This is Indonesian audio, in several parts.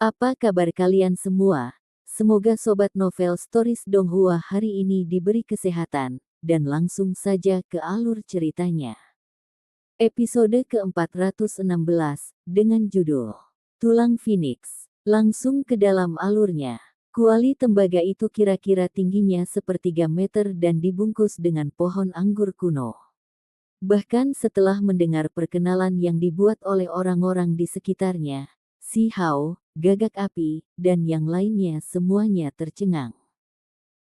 Apa kabar kalian semua? Semoga Sobat Novel Stories Donghua hari ini diberi kesehatan, dan langsung saja ke alur ceritanya. Episode ke-416, dengan judul Tulang Phoenix. Langsung ke dalam alurnya. Kuali tembaga itu kira-kira tingginya sepertiga meter dan dibungkus dengan pohon anggur kuno. Bahkan setelah mendengar perkenalan yang dibuat oleh orang-orang di sekitarnya, Si Hao, Gagak Api, dan yang lainnya semuanya tercengang.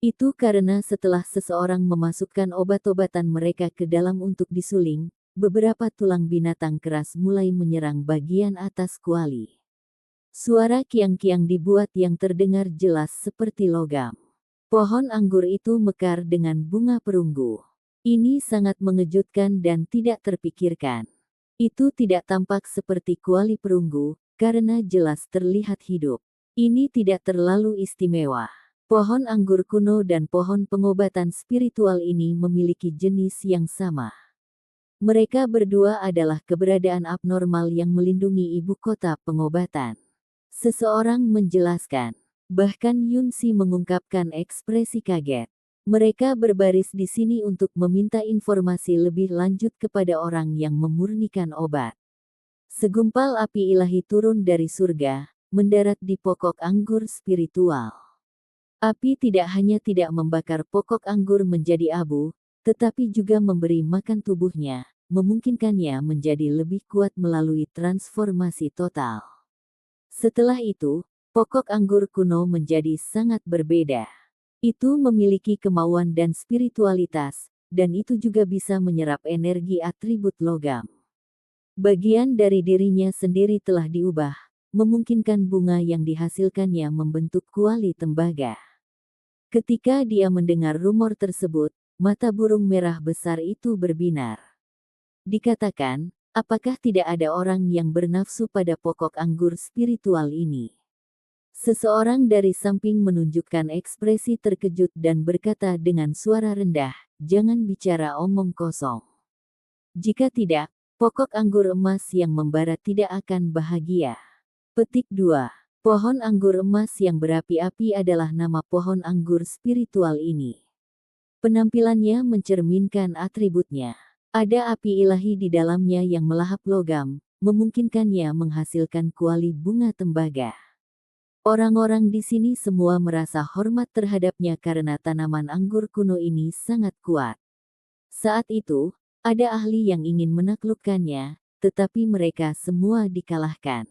Itu karena setelah seseorang memasukkan obat-obatan mereka ke dalam untuk disuling, beberapa tulang binatang keras mulai menyerang bagian atas kuali. Suara kiang-kiang dibuat yang terdengar jelas seperti logam. Pohon anggur itu mekar dengan bunga perunggu. Ini sangat mengejutkan dan tidak terpikirkan. Itu tidak tampak seperti kuali perunggu, karena jelas terlihat hidup. Ini tidak terlalu istimewa. Pohon anggur kuno dan pohon pengobatan spiritual ini memiliki jenis yang sama. Mereka berdua adalah keberadaan abnormal yang melindungi ibu kota pengobatan. Seseorang menjelaskan. Bahkan Yun Si mengungkapkan ekspresi kaget. Mereka berbaris di sini untuk meminta informasi lebih lanjut kepada orang yang memurnikan obat. Segumpal api ilahi turun dari surga, mendarat di pokok anggur spiritual. Api tidak hanya tidak membakar pokok anggur menjadi abu, tetapi juga memberi makan tubuhnya, memungkinkannya menjadi lebih kuat melalui transformasi total. Setelah itu, pokok anggur kuno menjadi sangat berbeda. Itu memiliki kemauan dan spiritualitas, dan itu juga bisa menyerap energi atribut logam. Bagian dari dirinya sendiri telah diubah, memungkinkan bunga yang dihasilkannya membentuk kuali tembaga. Ketika dia mendengar rumor tersebut, mata burung merah besar itu berbinar. Dikatakan, apakah tidak ada orang yang bernafsu pada pokok anggur spiritual ini? Seseorang dari samping menunjukkan ekspresi terkejut dan berkata dengan suara rendah, "Jangan bicara omong kosong. Jika tidak, pokok anggur emas yang membara tidak akan bahagia." Petik 2. Pohon anggur emas yang berapi-api adalah nama pohon anggur spiritual ini. Penampilannya mencerminkan atributnya. Ada api ilahi di dalamnya yang melahap logam, memungkinkannya menghasilkan kuali bunga tembaga. Orang-orang di sini semua merasa hormat terhadapnya karena tanaman anggur kuno ini sangat kuat. Saat itu, ada ahli yang ingin menaklukkannya, tetapi mereka semua dikalahkan.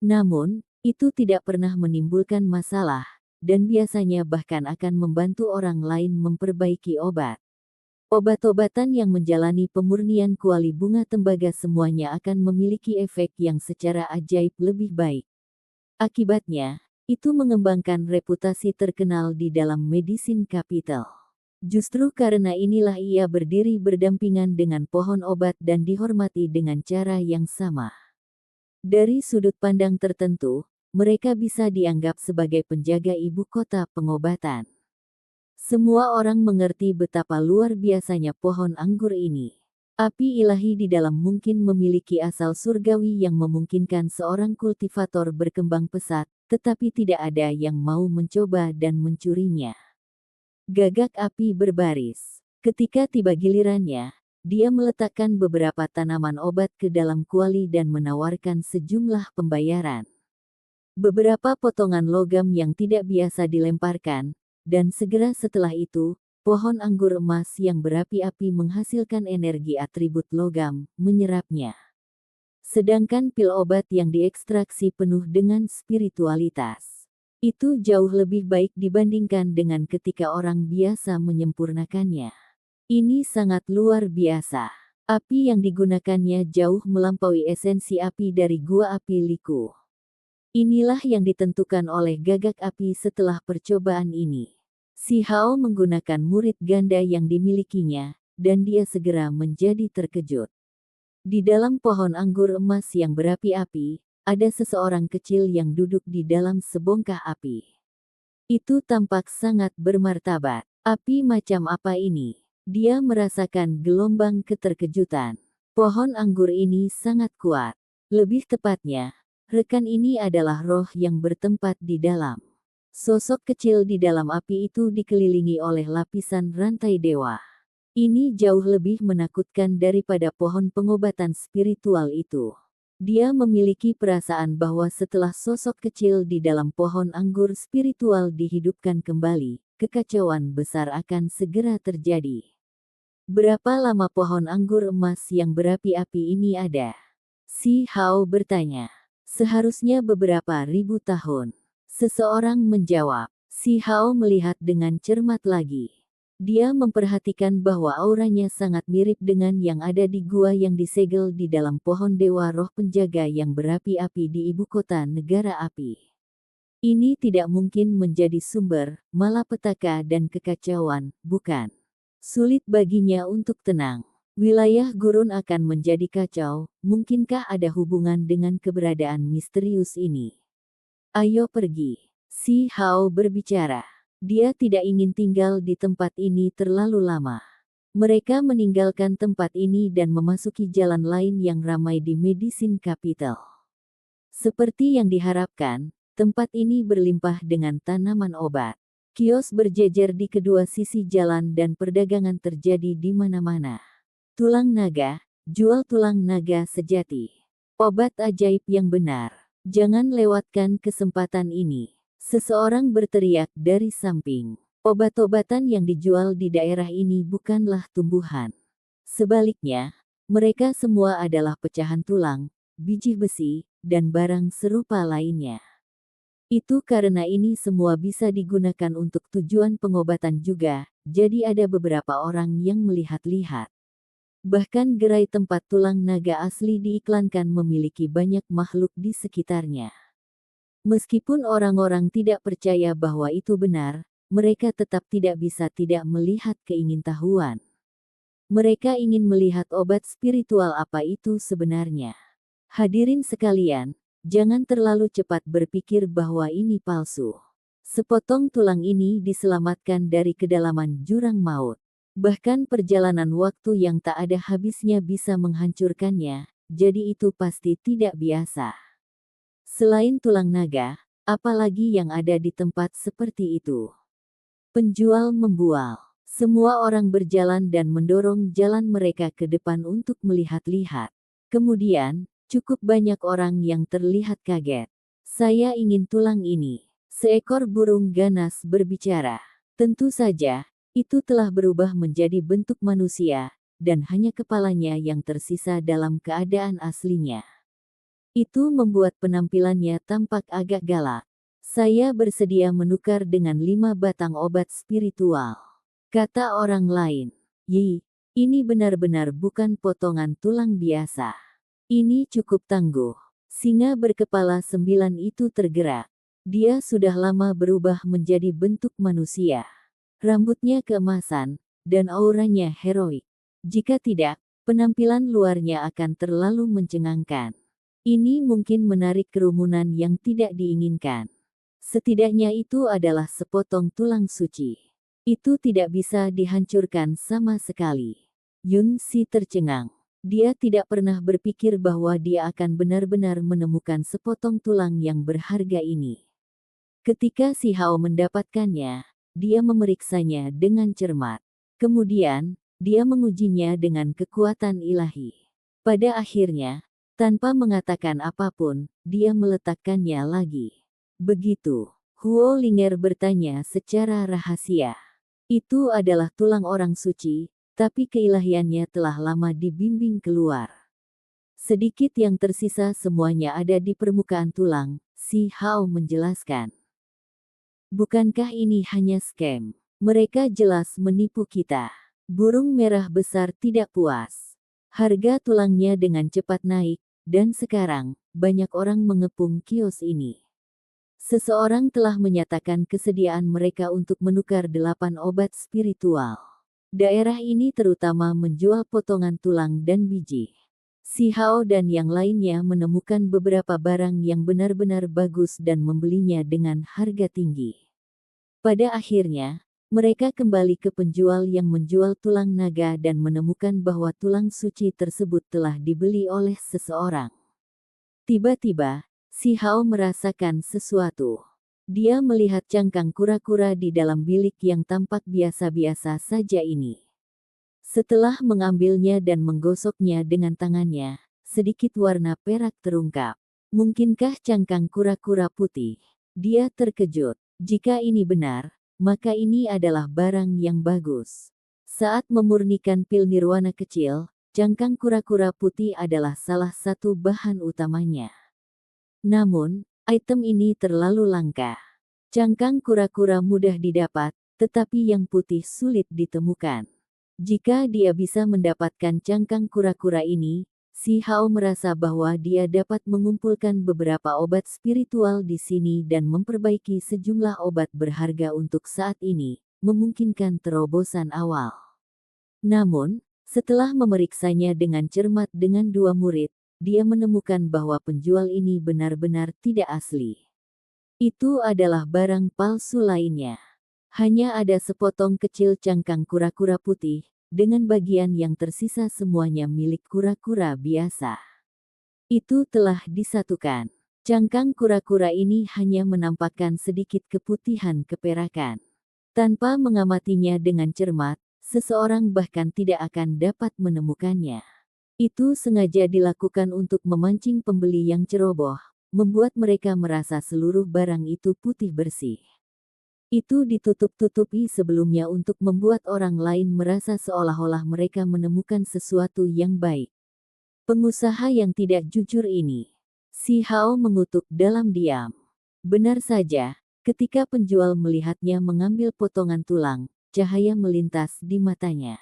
Namun, itu tidak pernah menimbulkan masalah, dan biasanya bahkan akan membantu orang lain memperbaiki obat. Obat-obatan yang menjalani pemurnian kuali bunga tembaga semuanya akan memiliki efek yang secara ajaib lebih baik. Akibatnya, itu mengembangkan reputasi terkenal di dalam medicine capital. Justru karena inilah ia berdiri berdampingan dengan pohon obat dan dihormati dengan cara yang sama. Dari sudut pandang tertentu, mereka bisa dianggap sebagai penjaga ibu kota pengobatan. Semua orang mengerti betapa luar biasanya pohon anggur ini. Api ilahi di dalam mungkin memiliki asal surgawi yang memungkinkan seorang kultivator berkembang pesat, tetapi tidak ada yang mau mencoba dan mencurinya. Gagak api berbaris. Ketika tiba gilirannya, dia meletakkan beberapa tanaman obat ke dalam kuali dan menawarkan sejumlah pembayaran. Beberapa potongan logam yang tidak biasa dilemparkan, dan segera setelah itu, pohon anggur emas yang berapi-api menghasilkan energi atribut logam, menyerapnya. Sedangkan pil obat yang diekstraksi penuh dengan spiritualitas. Itu jauh lebih baik dibandingkan dengan ketika orang biasa menyempurnakannya. Ini sangat luar biasa. Api yang digunakannya jauh melampaui esensi api dari gua api liku. Inilah yang ditentukan oleh gagak api setelah percobaan ini. Si Hao menggunakan murid ganda yang dimilikinya, dan dia segera menjadi terkejut. Di dalam pohon anggur emas yang berapi-api, ada seseorang kecil yang duduk di dalam sebongkah api. Itu tampak sangat bermartabat. Api macam apa ini? Dia merasakan gelombang keterkejutan. Pohon anggur ini sangat kuat. Lebih tepatnya, Rekan ini adalah roh yang bertempat di dalam. Sosok kecil di dalam api itu dikelilingi oleh lapisan rantai dewa. Ini jauh lebih menakutkan daripada pohon pengobatan spiritual itu. Dia memiliki perasaan bahwa setelah sosok kecil di dalam pohon anggur spiritual dihidupkan kembali, kekacauan besar akan segera terjadi. Berapa lama pohon anggur emas yang berapi-api ini ada? Si Hao bertanya. Seharusnya beberapa ribu tahun. Seseorang menjawab. Si Hao melihat dengan cermat lagi. Dia memperhatikan bahwa auranya sangat mirip dengan yang ada di gua yang disegel di dalam pohon dewa roh penjaga yang berapi-api di ibu kota negara api. Ini tidak mungkin menjadi sumber malapetaka dan kekacauan, bukan? Sulit baginya untuk tenang. Wilayah gurun akan menjadi kacau, mungkinkah ada hubungan dengan keberadaan misterius ini? Ayo pergi. Si Hao berbicara. Dia tidak ingin tinggal di tempat ini terlalu lama. Mereka meninggalkan tempat ini dan memasuki jalan lain yang ramai di Medicine Capital. Seperti yang diharapkan, tempat ini berlimpah dengan tanaman obat. Kios berjejer di kedua sisi jalan dan perdagangan terjadi di mana-mana. Tulang naga, jual tulang naga sejati. Obat ajaib yang benar. Jangan lewatkan kesempatan ini. Seseorang berteriak dari samping. Obat-obatan yang dijual di daerah ini bukanlah tumbuhan. Sebaliknya, mereka semua adalah pecahan tulang, biji besi, dan barang serupa lainnya. Itu karena ini semua bisa digunakan untuk tujuan pengobatan juga, jadi ada beberapa orang yang melihat-lihat. Bahkan gerai tempat tulang naga asli diiklankan memiliki banyak makhluk di sekitarnya. Meskipun orang-orang tidak percaya bahwa itu benar, mereka tetap tidak bisa tidak melihat keingintahuan. Mereka ingin melihat obat spiritual apa itu sebenarnya. Hadirin sekalian, jangan terlalu cepat berpikir bahwa ini palsu. Sepotong tulang ini diselamatkan dari kedalaman jurang maut. Bahkan perjalanan waktu yang tak ada habisnya bisa menghancurkannya, jadi itu pasti tidak biasa. Selain tulang naga, apalagi yang ada di tempat seperti itu? Penjual membual. Semua orang berjalan dan mendorong jalan mereka ke depan untuk melihat-lihat. Kemudian, cukup banyak orang yang terlihat kaget. Saya ingin tulang ini. Seekor burung ganas berbicara. Tentu saja, itu telah berubah menjadi bentuk manusia, dan hanya kepalanya yang tersisa dalam keadaan aslinya. Itu membuat penampilannya tampak agak galak. Saya bersedia menukar dengan 5 batang obat spiritual. Kata orang lain. Yi, ini benar-benar bukan potongan tulang biasa. Ini cukup tangguh. Singa berkepala 9 itu tergerak. Dia sudah lama berubah menjadi bentuk manusia. Rambutnya keemasan, dan auranya heroik. Jika tidak, penampilan luarnya akan terlalu mencengangkan. Ini mungkin menarik kerumunan yang tidak diinginkan. Setidaknya itu adalah sepotong tulang suci. Itu tidak bisa dihancurkan sama sekali. Yun Si tercengang. Dia tidak pernah berpikir bahwa dia akan benar-benar menemukan sepotong tulang yang berharga ini. Ketika Si Hao mendapatkannya, dia memeriksanya dengan cermat. Kemudian, dia mengujinya dengan kekuatan ilahi. Pada akhirnya, tanpa mengatakan apapun, dia meletakkannya lagi. Begitu, Huo Linger bertanya secara rahasia. Itu adalah tulang orang suci, tapi keilahiannya telah lama dibimbing keluar. Sedikit yang tersisa semuanya ada di permukaan tulang, Si Hao menjelaskan. Bukankah ini hanya scam? Mereka jelas menipu kita. Burung merah besar tidak puas. Harga tulangnya dengan cepat naik, dan sekarang, banyak orang mengepung kios ini. Seseorang telah menyatakan kesediaan mereka untuk menukar 8 obat spiritual. Daerah ini terutama menjual potongan tulang dan biji. Si Hao dan yang lainnya menemukan beberapa barang yang benar-benar bagus dan membelinya dengan harga tinggi. Pada akhirnya, mereka kembali ke penjual yang menjual tulang naga dan menemukan bahwa tulang suci tersebut telah dibeli oleh seseorang. Tiba-tiba, Si Hao merasakan sesuatu. Dia melihat cangkang kura-kura di dalam bilik yang tampak biasa-biasa saja ini. Setelah mengambilnya dan menggosoknya dengan tangannya, sedikit warna perak terungkap. Mungkinkah cangkang kura-kura putih? Dia terkejut. Jika ini benar, maka ini adalah barang yang bagus. Saat memurnikan pil nirwana kecil, cangkang kura-kura putih adalah salah satu bahan utamanya. Namun, item ini terlalu langka. Cangkang kura-kura mudah didapat, tetapi yang putih sulit ditemukan. Jika dia bisa mendapatkan cangkang kura-kura ini, Si Hao merasa bahwa dia dapat mengumpulkan beberapa obat spiritual di sini dan memperbaiki sejumlah obat berharga untuk saat ini, memungkinkan terobosan awal. Namun, setelah memeriksanya dengan cermat dengan dua murid, dia menemukan bahwa penjual ini benar-benar tidak asli. Itu adalah barang palsu lainnya. Hanya ada sepotong kecil cangkang kura-kura putih, dengan bagian yang tersisa semuanya milik kura-kura biasa. Itu telah disatukan. Cangkang kura-kura ini hanya menampakkan sedikit keputihan keperakan. Tanpa mengamatinya dengan cermat, seseorang bahkan tidak akan dapat menemukannya. Itu sengaja dilakukan untuk memancing pembeli yang ceroboh, membuat mereka merasa seluruh barang itu putih bersih. Itu ditutup-tutupi sebelumnya untuk membuat orang lain merasa seolah-olah mereka menemukan sesuatu yang baik. Pengusaha yang tidak jujur ini. Si Hao mengutuk dalam diam. Benar saja, ketika penjual melihatnya mengambil potongan tulang, cahaya melintas di matanya.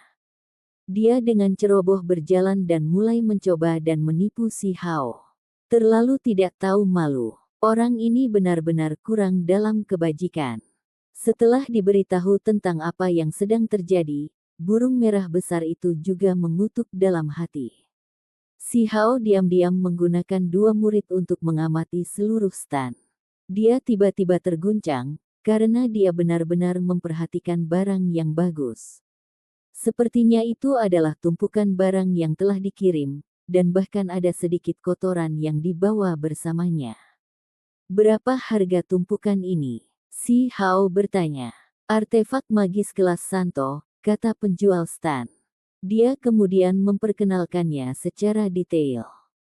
Dia dengan ceroboh berjalan dan mulai mencoba dan menipu Si Hao. Terlalu tidak tahu malu. Orang ini benar-benar kurang dalam kebajikan. Setelah diberitahu tentang apa yang sedang terjadi, burung merah besar itu juga mengutuk dalam hati. Si Hao diam-diam menggunakan dua murid untuk mengamati seluruh stan. Dia tiba-tiba terguncang, karena dia benar-benar memperhatikan barang yang bagus. Sepertinya itu adalah tumpukan barang yang telah dikirim, dan bahkan ada sedikit kotoran yang dibawa bersamanya. Berapa harga tumpukan ini? Si Hao bertanya. Artefak magis kelas Santo, kata penjual stan. Dia kemudian memperkenalkannya secara detail.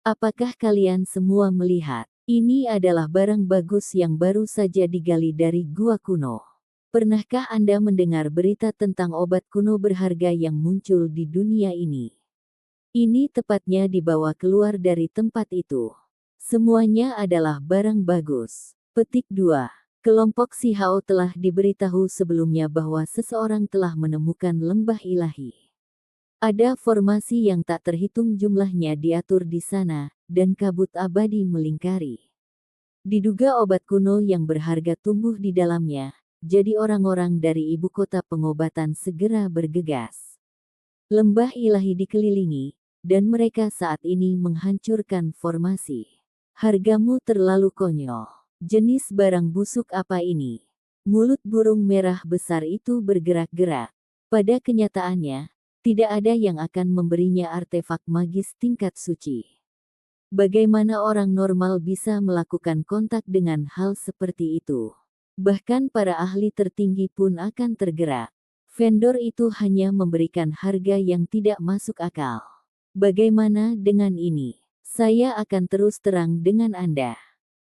Apakah kalian semua melihat? Ini adalah barang bagus yang baru saja digali dari gua kuno. Pernahkah Anda mendengar berita tentang obat kuno berharga yang muncul di dunia ini? Ini tepatnya dibawa keluar dari tempat itu. Semuanya adalah barang bagus. Petik 2. Kelompok Si Hao telah diberitahu sebelumnya bahwa seseorang telah menemukan lembah ilahi. Ada formasi yang tak terhitung jumlahnya diatur di sana, dan kabut abadi melingkari. Diduga obat kuno yang berharga tumbuh di dalamnya. Jadi orang-orang dari ibu kota pengobatan segera bergegas. Lembah ilahi dikelilingi, dan mereka saat ini menghancurkan formasi. Hargamu terlalu konyol. Jenis barang busuk apa ini? Mulut burung merah besar itu bergerak-gerak. Pada kenyataannya, tidak ada yang akan memberinya artefak magis tingkat suci. Bagaimana orang normal bisa melakukan kontak dengan hal seperti itu? Bahkan para ahli tertinggi pun akan tergerak. Vendor itu hanya memberikan harga yang tidak masuk akal. Bagaimana dengan ini? Saya akan terus terang dengan Anda.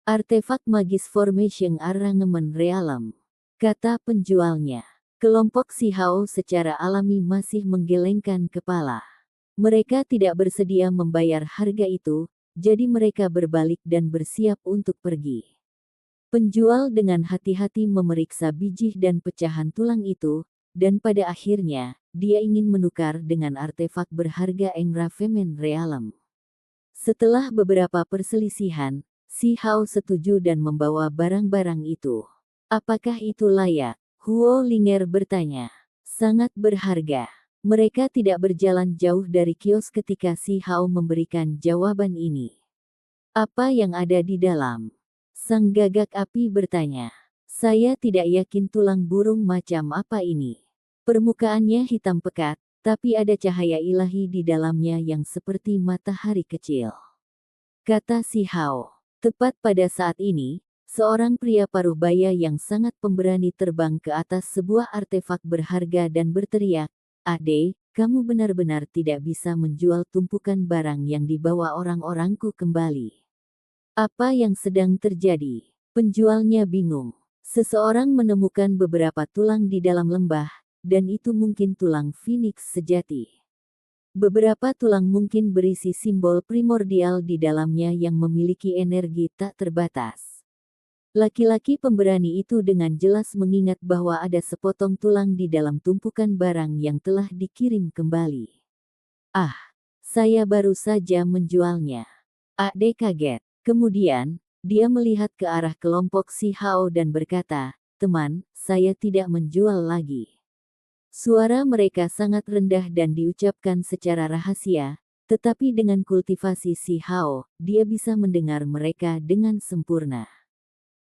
Artefak magis Formation Arrangement Realm, kata penjualnya. Kelompok Si Hao secara alami masih menggelengkan kepala. Mereka tidak bersedia membayar harga itu, jadi mereka berbalik dan bersiap untuk pergi. Penjual dengan hati-hati memeriksa biji dan pecahan tulang itu, dan pada akhirnya, dia ingin menukar dengan artefak berharga Engravemen Realem. Setelah beberapa perselisihan, Si Hao setuju dan membawa barang-barang itu. Apakah itu layak? Huo Linger bertanya. Sangat berharga. Mereka tidak berjalan jauh dari kios ketika Si Hao memberikan jawaban ini. Apa yang ada di dalam? Sang gagak api bertanya. Saya tidak yakin tulang burung macam apa ini. Permukaannya hitam pekat, tapi ada cahaya ilahi di dalamnya yang seperti matahari kecil. Kata Si Hao. Tepat pada saat ini, seorang pria paruh baya yang sangat pemberani terbang ke atas sebuah artefak berharga dan berteriak, "Ade, kamu benar-benar tidak bisa menjual tumpukan barang yang dibawa orang-orangku kembali." Apa yang sedang terjadi? Penjualnya bingung. Seseorang menemukan beberapa tulang di dalam lembah, dan itu mungkin tulang Phoenix sejati. Beberapa tulang mungkin berisi simbol primordial di dalamnya yang memiliki energi tak terbatas. Laki-laki pemberani itu dengan jelas mengingat bahwa ada sepotong tulang di dalam tumpukan barang yang telah dikirim kembali. "Ah, saya baru saja menjualnya." Ade kaget. Kemudian, dia melihat ke arah kelompok si Hao dan berkata, "Teman, saya tidak menjual lagi." Suara mereka sangat rendah dan diucapkan secara rahasia, tetapi dengan kultivasi si Hao, dia bisa mendengar mereka dengan sempurna.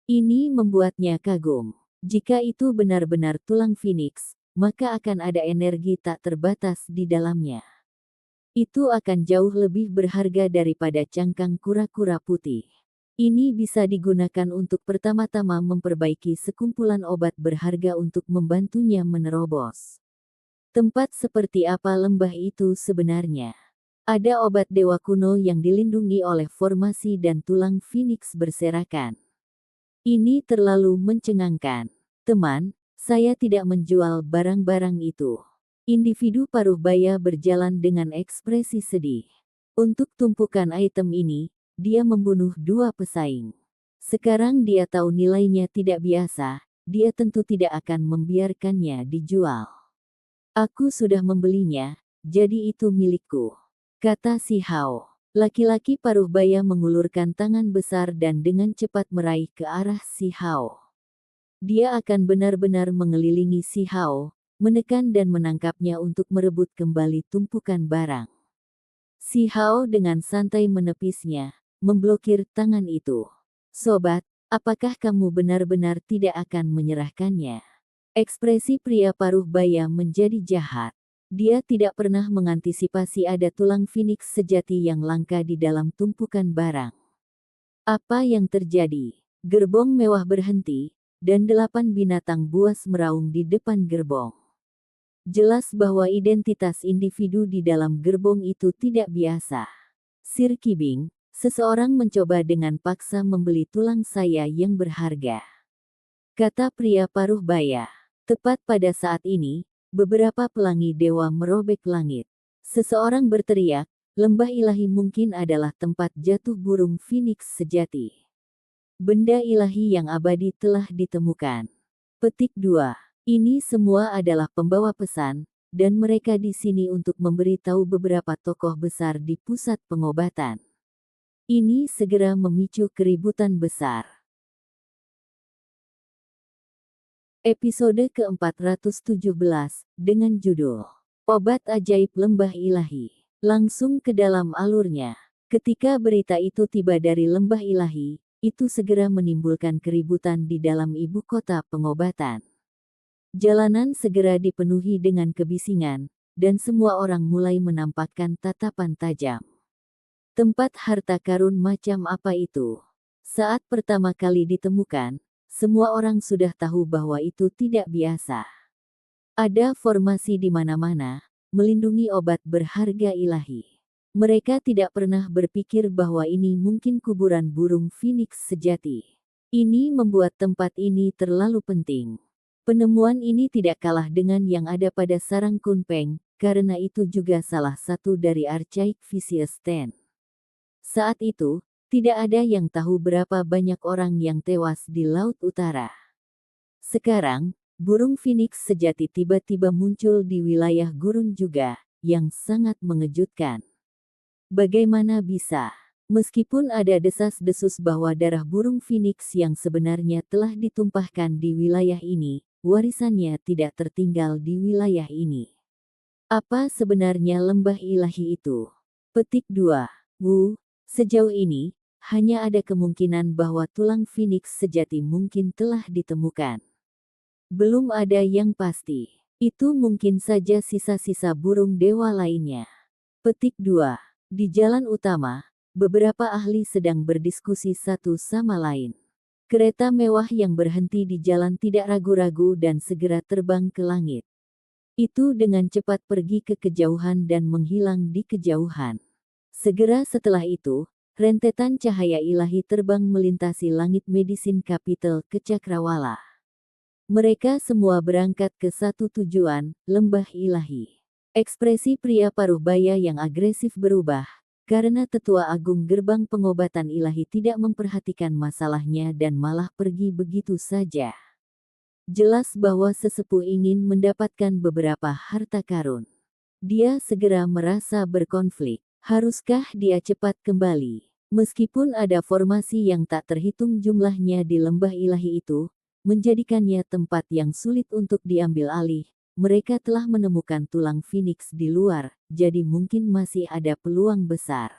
Ini membuatnya kagum. Jika itu benar-benar tulang Phoenix, maka akan ada energi tak terbatas di dalamnya. Itu akan jauh lebih berharga daripada cangkang kura-kura putih. Ini bisa digunakan untuk pertama-tama memperbaiki sekumpulan obat berharga untuk membantunya menerobos. Tempat seperti apa lembah itu sebenarnya? Ada obat dewa kuno yang dilindungi oleh formasi dan tulang Phoenix berserakan. Ini terlalu mencengangkan. Teman, saya tidak menjual barang-barang itu. Individu paruh baya berjalan dengan ekspresi sedih. Untuk tumpukan item ini, dia membunuh 2 pesaing. Sekarang dia tahu nilainya tidak biasa, dia tentu tidak akan membiarkannya dijual. "Aku sudah membelinya, jadi itu milikku," kata si Hao. Laki-laki paruh baya mengulurkan tangan besar dan dengan cepat meraih ke arah si Hao. Dia akan benar-benar mengelilingi si Hao, menekan dan menangkapnya untuk merebut kembali tumpukan barang. Si Hao dengan santai menepisnya, memblokir tangan itu. "Sobat, apakah kamu benar-benar tidak akan menyerahkannya?" Ekspresi pria paruh baya menjadi jahat. Dia tidak pernah mengantisipasi ada tulang Phoenix sejati yang langka di dalam tumpukan barang. Apa yang terjadi? Gerbong mewah berhenti, dan 8 binatang buas meraung di depan gerbong. Jelas bahwa identitas individu di dalam gerbong itu tidak biasa. "Sir Kibing, seseorang mencoba dengan paksa membeli tulang saya yang berharga," kata pria paruh baya. Tepat pada saat ini, beberapa pelangi dewa merobek langit. Seseorang berteriak, "Lembah ilahi mungkin adalah tempat jatuh burung Phoenix sejati. Benda ilahi yang abadi telah ditemukan." Petik 2. Ini semua adalah pembawa pesan, dan mereka di sini untuk memberitahu beberapa tokoh besar di pusat pengobatan. Ini segera memicu keributan besar. Episode ke-417, dengan judul Obat Ajaib Lembah Ilahi. Langsung ke dalam alurnya. Ketika berita itu tiba dari Lembah Ilahi, itu segera menimbulkan keributan di dalam ibu kota pengobatan. Jalanan segera dipenuhi dengan kebisingan, dan semua orang mulai menampakkan tatapan tajam. Tempat harta karun macam apa itu? Saat pertama kali ditemukan, semua orang sudah tahu bahwa itu tidak biasa. Ada formasi di mana-mana, melindungi obat berharga ilahi. Mereka tidak pernah berpikir bahwa ini mungkin kuburan burung Phoenix sejati. Ini membuat tempat ini terlalu penting. Penemuan ini tidak kalah dengan yang ada pada sarang Kunpeng, karena itu juga salah satu dari Archaic Vicious Ten. Saat itu, tidak ada yang tahu berapa banyak orang yang tewas di Laut Utara. Sekarang, burung Phoenix sejati tiba-tiba muncul di wilayah gurun juga, yang sangat mengejutkan. Bagaimana bisa? Meskipun ada desas-desus bahwa darah burung Phoenix yang sebenarnya telah ditumpahkan di wilayah ini, warisannya tidak tertinggal di wilayah ini. Apa sebenarnya lembah ilahi itu? Petik 2. Sejauh ini, hanya ada kemungkinan bahwa tulang Phoenix sejati mungkin telah ditemukan. Belum ada yang pasti. Itu mungkin saja sisa-sisa burung dewa lainnya. Petik 2. Di jalan utama, beberapa ahli sedang berdiskusi satu sama lain. Kereta mewah yang berhenti di jalan tidak ragu-ragu dan segera terbang ke langit. Itu dengan cepat pergi ke kejauhan dan menghilang di kejauhan. Segera setelah itu, rentetan cahaya ilahi terbang melintasi langit Medicine Capital ke Cakrawala. Mereka semua berangkat ke satu tujuan, lembah ilahi. Ekspresi pria Parubaya yang agresif berubah, karena tetua agung gerbang pengobatan ilahi tidak memperhatikan masalahnya dan malah pergi begitu saja. Jelas bahwa sesepuh ingin mendapatkan beberapa harta karun. Dia segera merasa berkonflik. Haruskah dia cepat kembali? Meskipun ada formasi yang tak terhitung jumlahnya di lembah ilahi itu, menjadikannya tempat yang sulit untuk diambil alih. Mereka telah menemukan tulang Phoenix di luar, jadi mungkin masih ada peluang besar.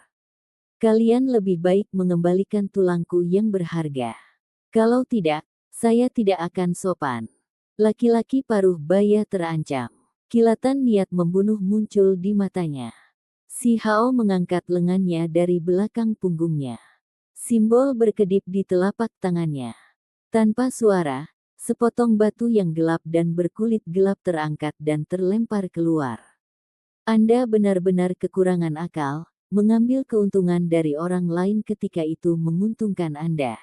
Kalian lebih baik mengembalikan tulangku yang berharga. Kalau tidak, saya tidak akan sopan. Laki-laki paruh baya terancam. Kilatan niat membunuh muncul di matanya. Si Hao mengangkat lengannya dari belakang punggungnya. Simbol berkedip di telapak tangannya. Tanpa suara, sepotong batu yang gelap dan berkulit gelap terangkat dan terlempar keluar. Anda benar-benar kekurangan akal, mengambil keuntungan dari orang lain ketika itu menguntungkan Anda.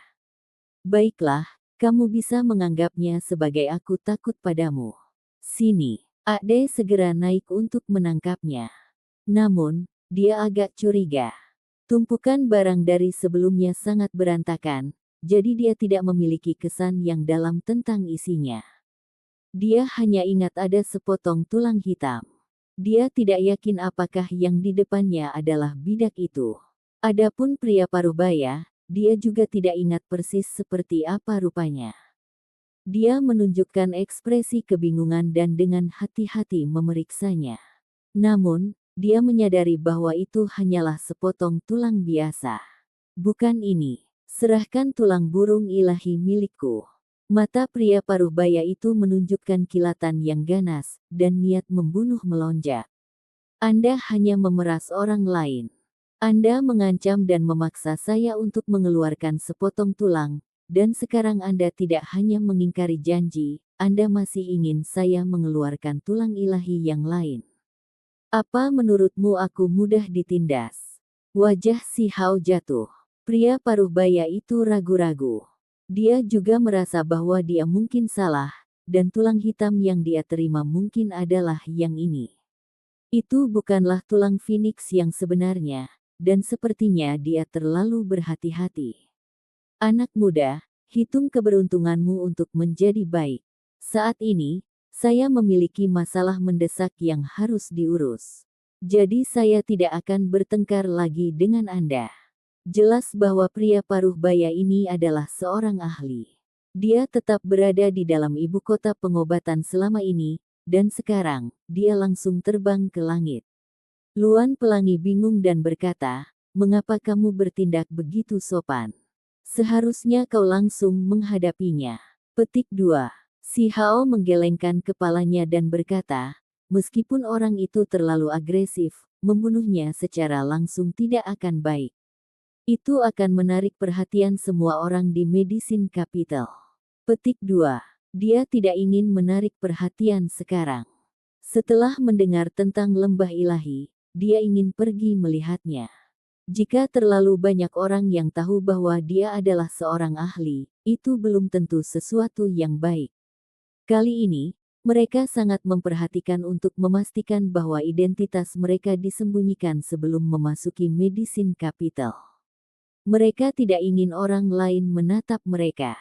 Baiklah, kamu bisa menganggapnya sebagai aku takut padamu. Sini, Ade segera naik untuk menangkapnya. Namun, dia agak curiga. Tumpukan barang dari sebelumnya sangat berantakan, jadi dia tidak memiliki kesan yang dalam tentang isinya. Dia hanya ingat ada sepotong tulang hitam. Dia tidak yakin apakah yang di depannya adalah bidak itu. Adapun pria Parubaya, dia juga tidak ingat persis seperti apa rupanya. Dia menunjukkan ekspresi kebingungan dan dengan hati-hati memeriksanya. Namun, dia menyadari bahwa itu hanyalah sepotong tulang biasa. Bukan ini. Serahkan tulang burung ilahi milikku. Mata pria Parubaya itu menunjukkan kilatan yang ganas, dan niat membunuh melonjak. Anda hanya memeras orang lain. Anda mengancam dan memaksa saya untuk mengeluarkan sepotong tulang, dan sekarang Anda tidak hanya mengingkari janji, Anda masih ingin saya mengeluarkan tulang ilahi yang lain. Apa menurutmu aku mudah ditindas? Wajah si Hao jatuh. Pria Parubaya itu ragu-ragu. Dia juga merasa bahwa dia mungkin salah, dan tulang hitam yang dia terima mungkin adalah yang ini. Itu bukanlah tulang Phoenix yang sebenarnya, dan sepertinya dia terlalu berhati-hati. Anak muda, hitung keberuntunganmu untuk menjadi baik. Saat ini, saya memiliki masalah mendesak yang harus diurus. Jadi saya tidak akan bertengkar lagi dengan Anda. Jelas bahwa pria Parubaya ini adalah seorang ahli. Dia tetap berada di dalam ibu kota pengobatan selama ini, dan sekarang, dia langsung terbang ke langit. Luan Pelangi bingung dan berkata, mengapa kamu bertindak begitu sopan? Seharusnya kau langsung menghadapinya. Petik 2. Si Hao menggelengkan kepalanya dan berkata, meskipun orang itu terlalu agresif, membunuhnya secara langsung tidak akan baik. Itu akan menarik perhatian semua orang di Medicine Capital. Petik 2. Dia tidak ingin menarik perhatian sekarang. Setelah mendengar tentang lembah ilahi, dia ingin pergi melihatnya. Jika terlalu banyak orang yang tahu bahwa dia adalah seorang ahli, itu belum tentu sesuatu yang baik. Kali ini, mereka sangat memperhatikan untuk memastikan bahwa identitas mereka disembunyikan sebelum memasuki Medicine Capital. Mereka tidak ingin orang lain menatap mereka.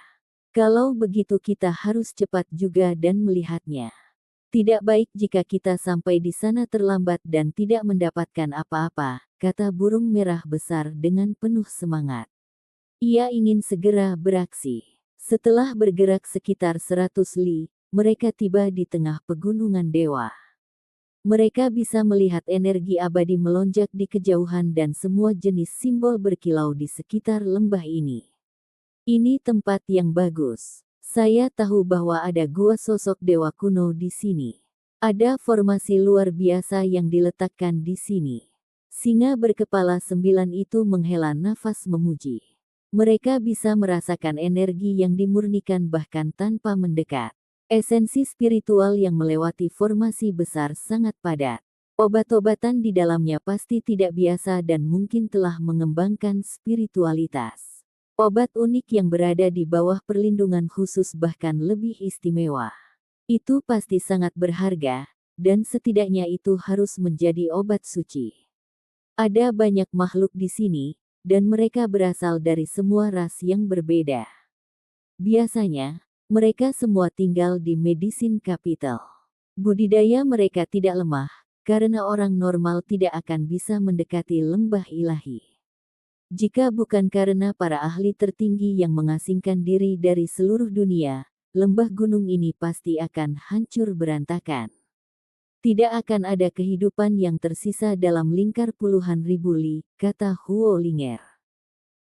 Kalau begitu kita harus cepat juga dan melihatnya. Tidak baik jika kita sampai di sana terlambat dan tidak mendapatkan apa-apa, kata burung merah besar dengan penuh semangat. Ia ingin segera beraksi. Setelah bergerak sekitar 100 li, mereka tiba di tengah pegunungan dewa. Mereka bisa melihat energi abadi melonjak di kejauhan dan semua jenis simbol berkilau di sekitar lembah ini. Ini tempat yang bagus. Saya tahu bahwa ada gua sosok dewa kuno di sini. Ada formasi luar biasa yang diletakkan di sini. Singa berkepala 9 itu menghela nafas memuji. Mereka bisa merasakan energi yang dimurnikan bahkan tanpa mendekat. Esensi spiritual yang melewati formasi besar sangat padat. Obat-obatan di dalamnya pasti tidak biasa dan mungkin telah mengembangkan spiritualitas. Obat unik yang berada di bawah perlindungan khusus bahkan lebih istimewa. Itu pasti sangat berharga, dan setidaknya itu harus menjadi obat suci. Ada banyak makhluk di sini, dan mereka berasal dari semua ras yang berbeda. Biasanya, mereka semua tinggal di Medicine Capital. Budidaya mereka tidak lemah, karena orang normal tidak akan bisa mendekati lembah ilahi. Jika bukan karena para ahli tertinggi yang mengasingkan diri dari seluruh dunia, lembah gunung ini pasti akan hancur berantakan. Tidak akan ada kehidupan yang tersisa dalam lingkar puluhan ribu li, kata Huo Linger.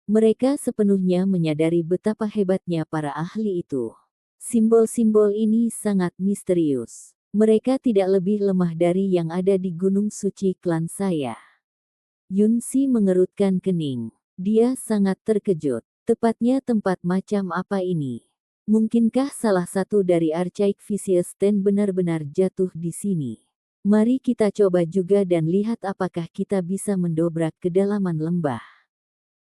Mereka sepenuhnya menyadari betapa hebatnya para ahli itu. Simbol-simbol ini sangat misterius. Mereka tidak lebih lemah dari yang ada di Gunung Suci klan saya. Yun Si mengerutkan kening. Dia sangat terkejut. Tepatnya tempat macam apa ini? Mungkinkah salah satu dari Archaic Vicious Ten benar-benar jatuh di sini? Mari kita coba juga dan lihat apakah kita bisa mendobrak kedalaman lembah.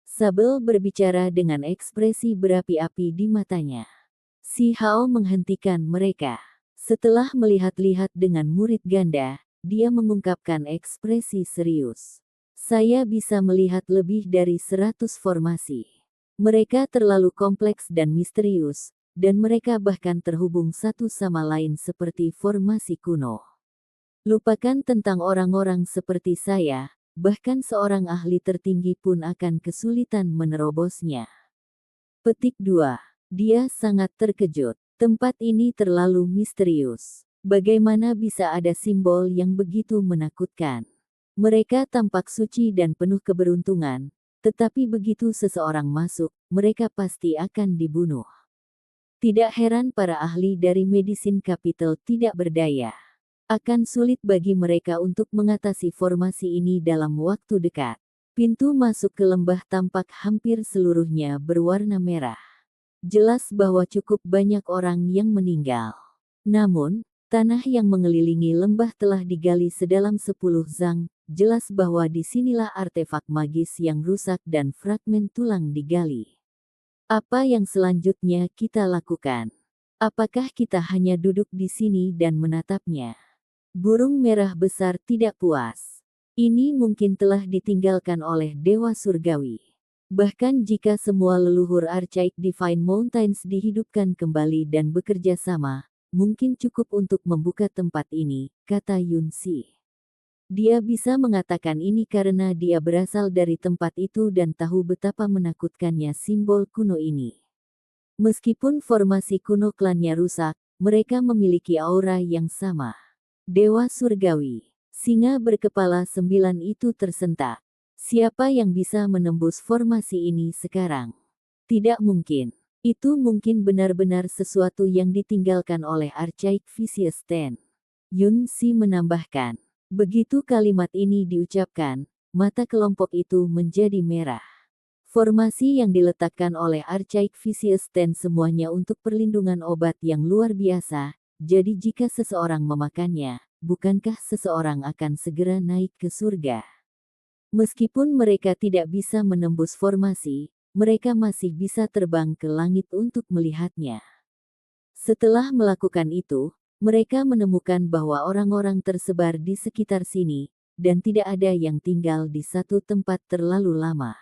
Sabel berbicara dengan ekspresi berapi-api di matanya. Si Hao menghentikan mereka. Setelah melihat-lihat dengan murid ganda, dia mengungkapkan ekspresi serius. Saya bisa melihat lebih dari 100 formasi. Mereka terlalu kompleks dan misterius, dan mereka bahkan terhubung satu sama lain seperti formasi kuno. Lupakan tentang orang-orang seperti saya, bahkan seorang ahli tertinggi pun akan kesulitan menerobosnya. Petik 2. Dia sangat terkejut. Tempat ini terlalu misterius. Bagaimana bisa ada simbol yang begitu menakutkan? Mereka tampak suci dan penuh keberuntungan, tetapi begitu seseorang masuk, mereka pasti akan dibunuh. Tidak heran para ahli dari Medicine Capital tidak berdaya. Akan sulit bagi mereka untuk mengatasi formasi ini dalam waktu dekat. Pintu masuk ke lembah tampak hampir seluruhnya berwarna merah. Jelas bahwa cukup banyak orang yang meninggal. Namun, tanah yang mengelilingi lembah telah digali sedalam 10 zang. Jelas bahwa disinilah artefak magis yang rusak dan fragmen tulang digali. Apa yang selanjutnya kita lakukan? Apakah kita hanya duduk di sini dan menatapnya? Burung merah besar tidak puas. Ini mungkin telah ditinggalkan oleh Dewa Surgawi. Bahkan jika semua leluhur Archaic Divine Mountains dihidupkan kembali dan bekerja sama, mungkin cukup untuk membuka tempat ini, kata Yun Si. Dia bisa mengatakan ini karena dia berasal dari tempat itu dan tahu betapa menakutkannya simbol kuno ini. Meskipun formasi kuno klannya rusak, mereka memiliki aura yang sama. Dewa Surgawi, singa berkepala 9 itu tersentak. Siapa yang bisa menembus formasi ini sekarang? Tidak mungkin. Itu mungkin benar-benar sesuatu yang ditinggalkan oleh Archaic Vicious Ten. Yun Si menambahkan. Begitu kalimat ini diucapkan, mata kelompok itu menjadi merah. Formasi yang diletakkan oleh Archaic Vicious Ten semuanya untuk perlindungan obat yang luar biasa. Jadi jika seseorang memakannya, bukankah seseorang akan segera naik ke surga? Meskipun mereka tidak bisa menembus formasi, mereka masih bisa terbang ke langit untuk melihatnya. Setelah melakukan itu, mereka menemukan bahwa orang-orang tersebar di sekitar sini, dan tidak ada yang tinggal di satu tempat terlalu lama.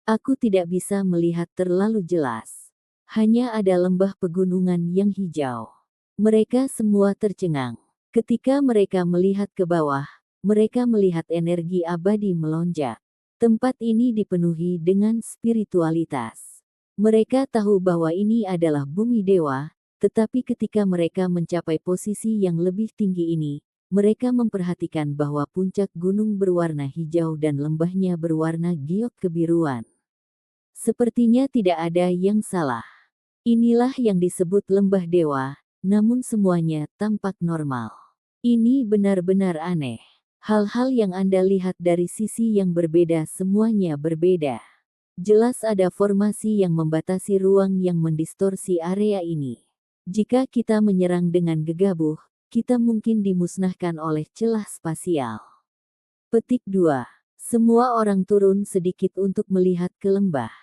Aku tidak bisa melihat terlalu jelas. Hanya ada lembah pegunungan yang hijau. Mereka semua tercengang. Ketika mereka melihat ke bawah, mereka melihat energi abadi melonjak. Tempat ini dipenuhi dengan spiritualitas. Mereka tahu bahwa ini adalah bumi dewa, tetapi ketika mereka mencapai posisi yang lebih tinggi ini, mereka memperhatikan bahwa puncak gunung berwarna hijau dan lembahnya berwarna giok kebiruan. Sepertinya tidak ada yang salah. Inilah yang disebut lembah dewa, namun semuanya tampak normal. Ini benar-benar aneh. Hal-hal yang Anda lihat dari sisi yang berbeda semuanya berbeda. Jelas ada formasi yang membatasi ruang yang mendistorsi area ini. Jika kita menyerang dengan gegabah, kita mungkin dimusnahkan oleh celah spasial. Petik 2. Semua orang turun sedikit untuk melihat ke lembah.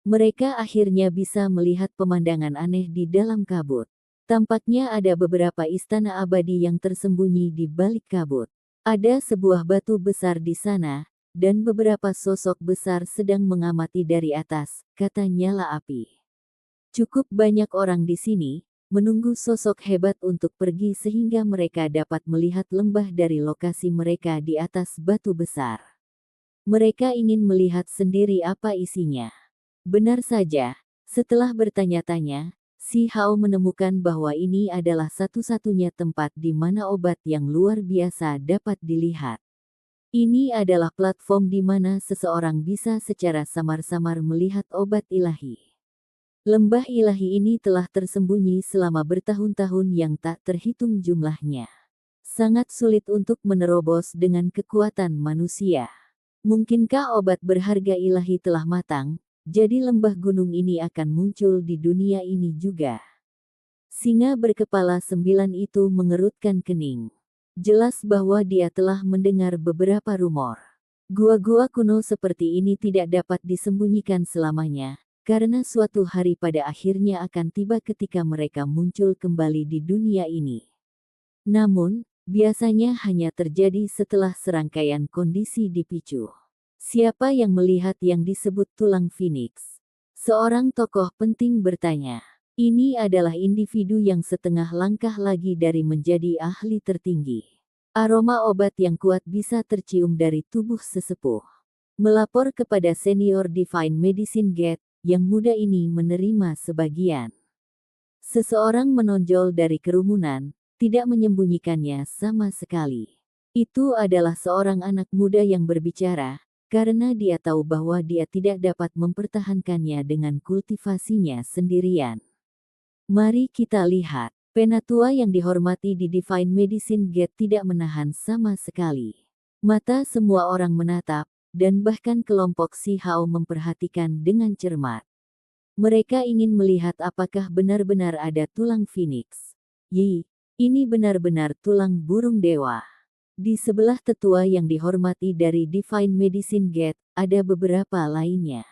Mereka akhirnya bisa melihat pemandangan aneh di dalam kabut. Tampaknya ada beberapa istana abadi yang tersembunyi di balik kabut. Ada sebuah batu besar di sana, dan beberapa sosok besar sedang mengamati dari atas, kata nyala api. Cukup banyak orang di sini, menunggu sosok hebat untuk pergi sehingga mereka dapat melihat lembah dari lokasi mereka di atas batu besar. Mereka ingin melihat sendiri apa isinya. Benar saja, setelah bertanya-tanya, Si Hao menemukan bahwa ini adalah satu-satunya tempat di mana obat yang luar biasa dapat dilihat. Ini adalah platform di mana seseorang bisa secara samar-samar melihat obat ilahi. Lembah ilahi ini telah tersembunyi selama bertahun-tahun yang tak terhitung jumlahnya. Sangat sulit untuk menerobos dengan kekuatan manusia. Mungkinkah obat berharga ilahi telah matang? Jadi lembah gunung ini akan muncul di dunia ini juga. Singa berkepala 9 itu mengerutkan kening. Jelas bahwa dia telah mendengar beberapa rumor. Gua-gua kuno seperti ini tidak dapat disembunyikan selamanya, karena suatu hari pada akhirnya akan tiba ketika mereka muncul kembali di dunia ini. Namun, biasanya hanya terjadi setelah serangkaian kondisi dipicu. Siapa yang melihat yang disebut tulang Phoenix? Seorang tokoh penting bertanya. Ini adalah individu yang setengah langkah lagi dari menjadi ahli tertinggi. Aroma obat yang kuat bisa tercium dari tubuh sesepuh. Melapor kepada senior Divine Medicine Gate, yang muda ini menerima sebagian. Seseorang menonjol dari kerumunan, tidak menyembunyikannya sama sekali. Itu adalah seorang anak muda yang berbicara, karena dia tahu bahwa dia tidak dapat mempertahankannya dengan kultivasinya sendirian. Mari kita lihat. Penatua yang dihormati di Divine Medicine Gate tidak menahan sama sekali. Mata semua orang menatap, dan bahkan kelompok Si Hao memperhatikan dengan cermat. Mereka ingin melihat apakah benar-benar ada tulang Phoenix. Ini benar-benar tulang burung dewa. Di sebelah tetua yang dihormati dari Divine Medicine Gate, ada beberapa lainnya.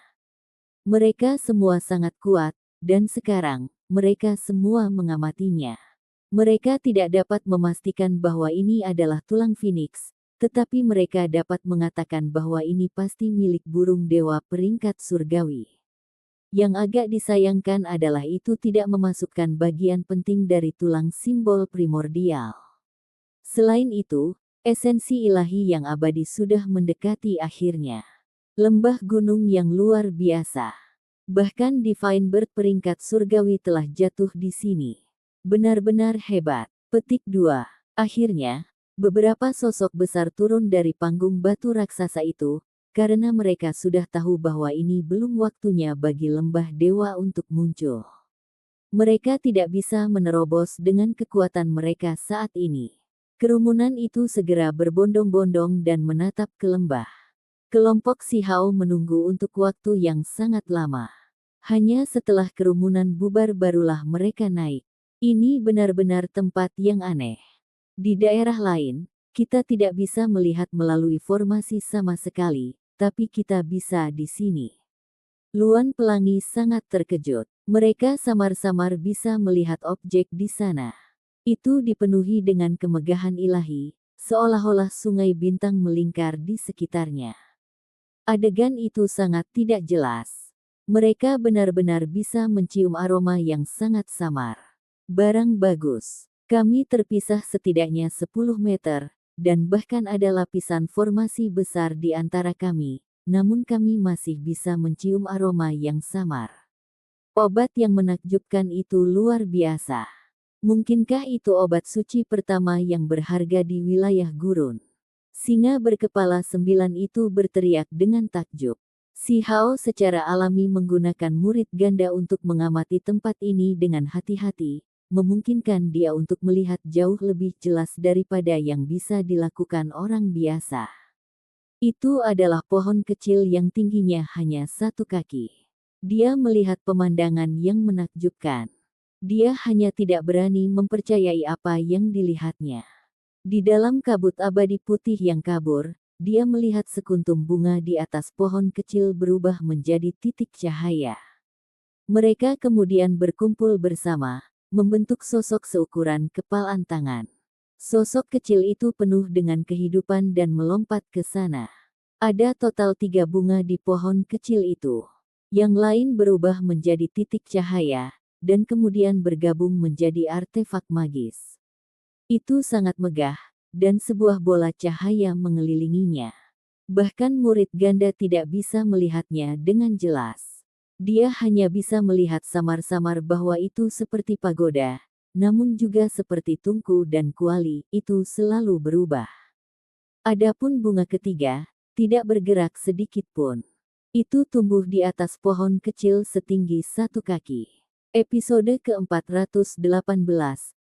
Mereka semua sangat kuat, dan sekarang, mereka semua mengamatinya. Mereka tidak dapat memastikan bahwa ini adalah tulang Phoenix, tetapi mereka dapat mengatakan bahwa ini pasti milik burung dewa peringkat surgawi. Yang agak disayangkan adalah itu tidak memasukkan bagian penting dari tulang simbol primordial. Selain itu, esensi ilahi yang abadi sudah mendekati akhirnya. Lembah gunung yang luar biasa. Bahkan Divine Bird peringkat surgawi telah jatuh di sini. Benar-benar hebat. Petik 2. Akhirnya, beberapa sosok besar turun dari panggung batu raksasa itu, karena mereka sudah tahu bahwa ini belum waktunya bagi lembah dewa untuk muncul. Mereka tidak bisa menerobos dengan kekuatan mereka saat ini. Kerumunan itu segera berbondong-bondong dan menatap ke lembah. Kelompok Si Hao menunggu untuk waktu yang sangat lama. Hanya setelah kerumunan bubar barulah mereka naik. Ini benar-benar tempat yang aneh. Di daerah lain, kita tidak bisa melihat melalui formasi sama sekali, tapi kita bisa di sini. Luan Pelangi sangat terkejut. Mereka samar-samar bisa melihat objek di sana. Itu dipenuhi dengan kemegahan ilahi, seolah-olah sungai bintang melingkar di sekitarnya. Adegan itu sangat tidak jelas. Mereka benar-benar bisa mencium aroma yang sangat samar. Barang bagus. Kami terpisah setidaknya 10 meter, dan bahkan ada lapisan formasi besar di antara kami, namun kami masih bisa mencium aroma yang samar. Obat yang menakjubkan itu luar biasa. Mungkinkah itu obat suci pertama yang berharga di wilayah gurun? Singa berkepala 9 itu berteriak dengan takjub. Si Hao secara alami menggunakan murid ganda untuk mengamati tempat ini dengan hati-hati, memungkinkan dia untuk melihat jauh lebih jelas daripada yang bisa dilakukan orang biasa. Itu adalah pohon kecil yang tingginya hanya 1 kaki. Dia melihat pemandangan yang menakjubkan. Dia hanya tidak berani mempercayai apa yang dilihatnya. Di dalam kabut abadi putih yang kabur, dia melihat sekuntum bunga di atas pohon kecil berubah menjadi titik cahaya. Mereka kemudian berkumpul bersama, membentuk sosok seukuran kepalan tangan. Sosok kecil itu penuh dengan kehidupan dan melompat ke sana. Ada total 3 bunga di pohon kecil itu. Yang lain berubah menjadi titik cahaya, dan kemudian bergabung menjadi artefak magis. Itu sangat megah, dan sebuah bola cahaya mengelilinginya. Bahkan murid ganda tidak bisa melihatnya dengan jelas. Dia hanya bisa melihat samar-samar bahwa itu seperti pagoda, namun juga seperti tungku dan kuali, itu selalu berubah. Adapun bunga ketiga, tidak bergerak sedikit pun. Itu tumbuh di atas pohon kecil setinggi 1 kaki. Episode ke-418,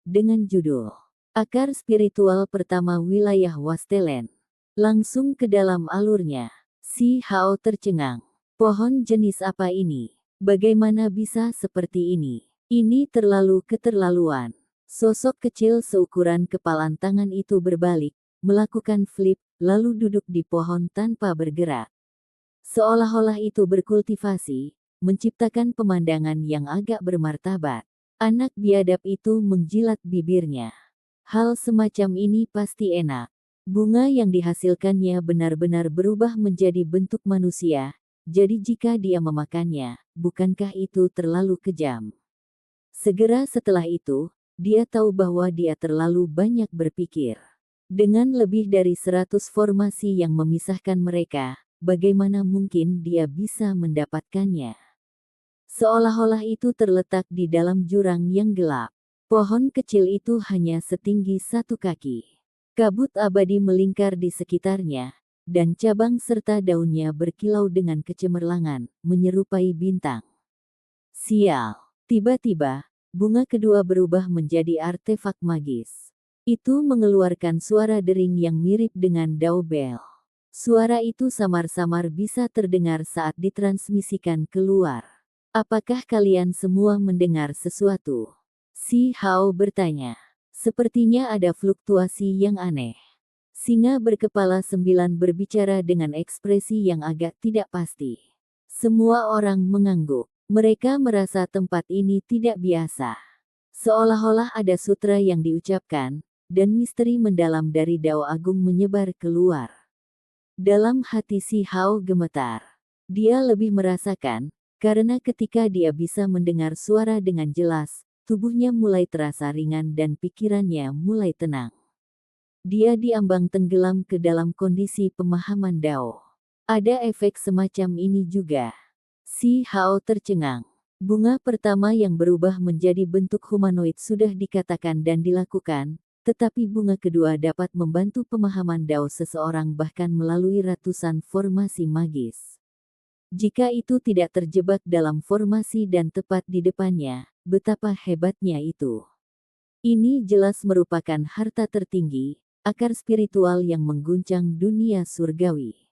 dengan judul Akar Spiritual Pertama Wilayah Wastelen. Langsung ke dalam alurnya, si Hao tercengang. Pohon jenis apa ini? Bagaimana bisa seperti ini? Ini terlalu keterlaluan. Sosok kecil seukuran kepalan tangan itu berbalik, melakukan flip, lalu duduk di pohon tanpa bergerak. Seolah-olah itu berkultivasi, menciptakan pemandangan yang agak bermartabat. Anak biadab itu menjilat bibirnya. Hal semacam ini pasti enak. Bunga yang dihasilkannya benar-benar berubah menjadi bentuk manusia, jadi jika dia memakannya, bukankah itu terlalu kejam? Segera setelah itu, dia tahu bahwa dia terlalu banyak berpikir. Dengan lebih dari 100 formasi yang memisahkan mereka, bagaimana mungkin dia bisa mendapatkannya? Seolah-olah itu terletak di dalam jurang yang gelap. Pohon kecil itu hanya setinggi 1 kaki. Kabut abadi melingkar di sekitarnya, dan cabang serta daunnya berkilau dengan kecemerlangan, menyerupai bintang. Sial! Tiba-tiba, bunga kedua berubah menjadi artefak magis. Itu mengeluarkan suara dering yang mirip dengan dao bel. Suara itu samar-samar bisa terdengar saat ditransmisikan keluar. Apakah kalian semua mendengar sesuatu? Si Hao bertanya. Sepertinya ada fluktuasi yang aneh. Singa berkepala 9 berbicara dengan ekspresi yang agak tidak pasti. Semua orang mengangguk. Mereka merasa tempat ini tidak biasa. Seolah-olah ada sutra yang diucapkan, dan misteri mendalam dari Dao Agung menyebar keluar. Dalam hati si Hao gemetar. Dia lebih merasakan, karena ketika dia bisa mendengar suara dengan jelas, tubuhnya mulai terasa ringan dan pikirannya mulai tenang. Dia diambang tenggelam ke dalam kondisi pemahaman Dao. Ada efek semacam ini juga. Si Hao tercengang. Bunga pertama yang berubah menjadi bentuk humanoid sudah dikatakan dan dilakukan, tetapi bunga kedua dapat membantu pemahaman Dao seseorang bahkan melalui ratusan formasi magis. Jika itu tidak terjebak dalam formasi dan tepat di depannya, betapa hebatnya itu. Ini jelas merupakan harta tertinggi, akar spiritual yang mengguncang dunia surgawi.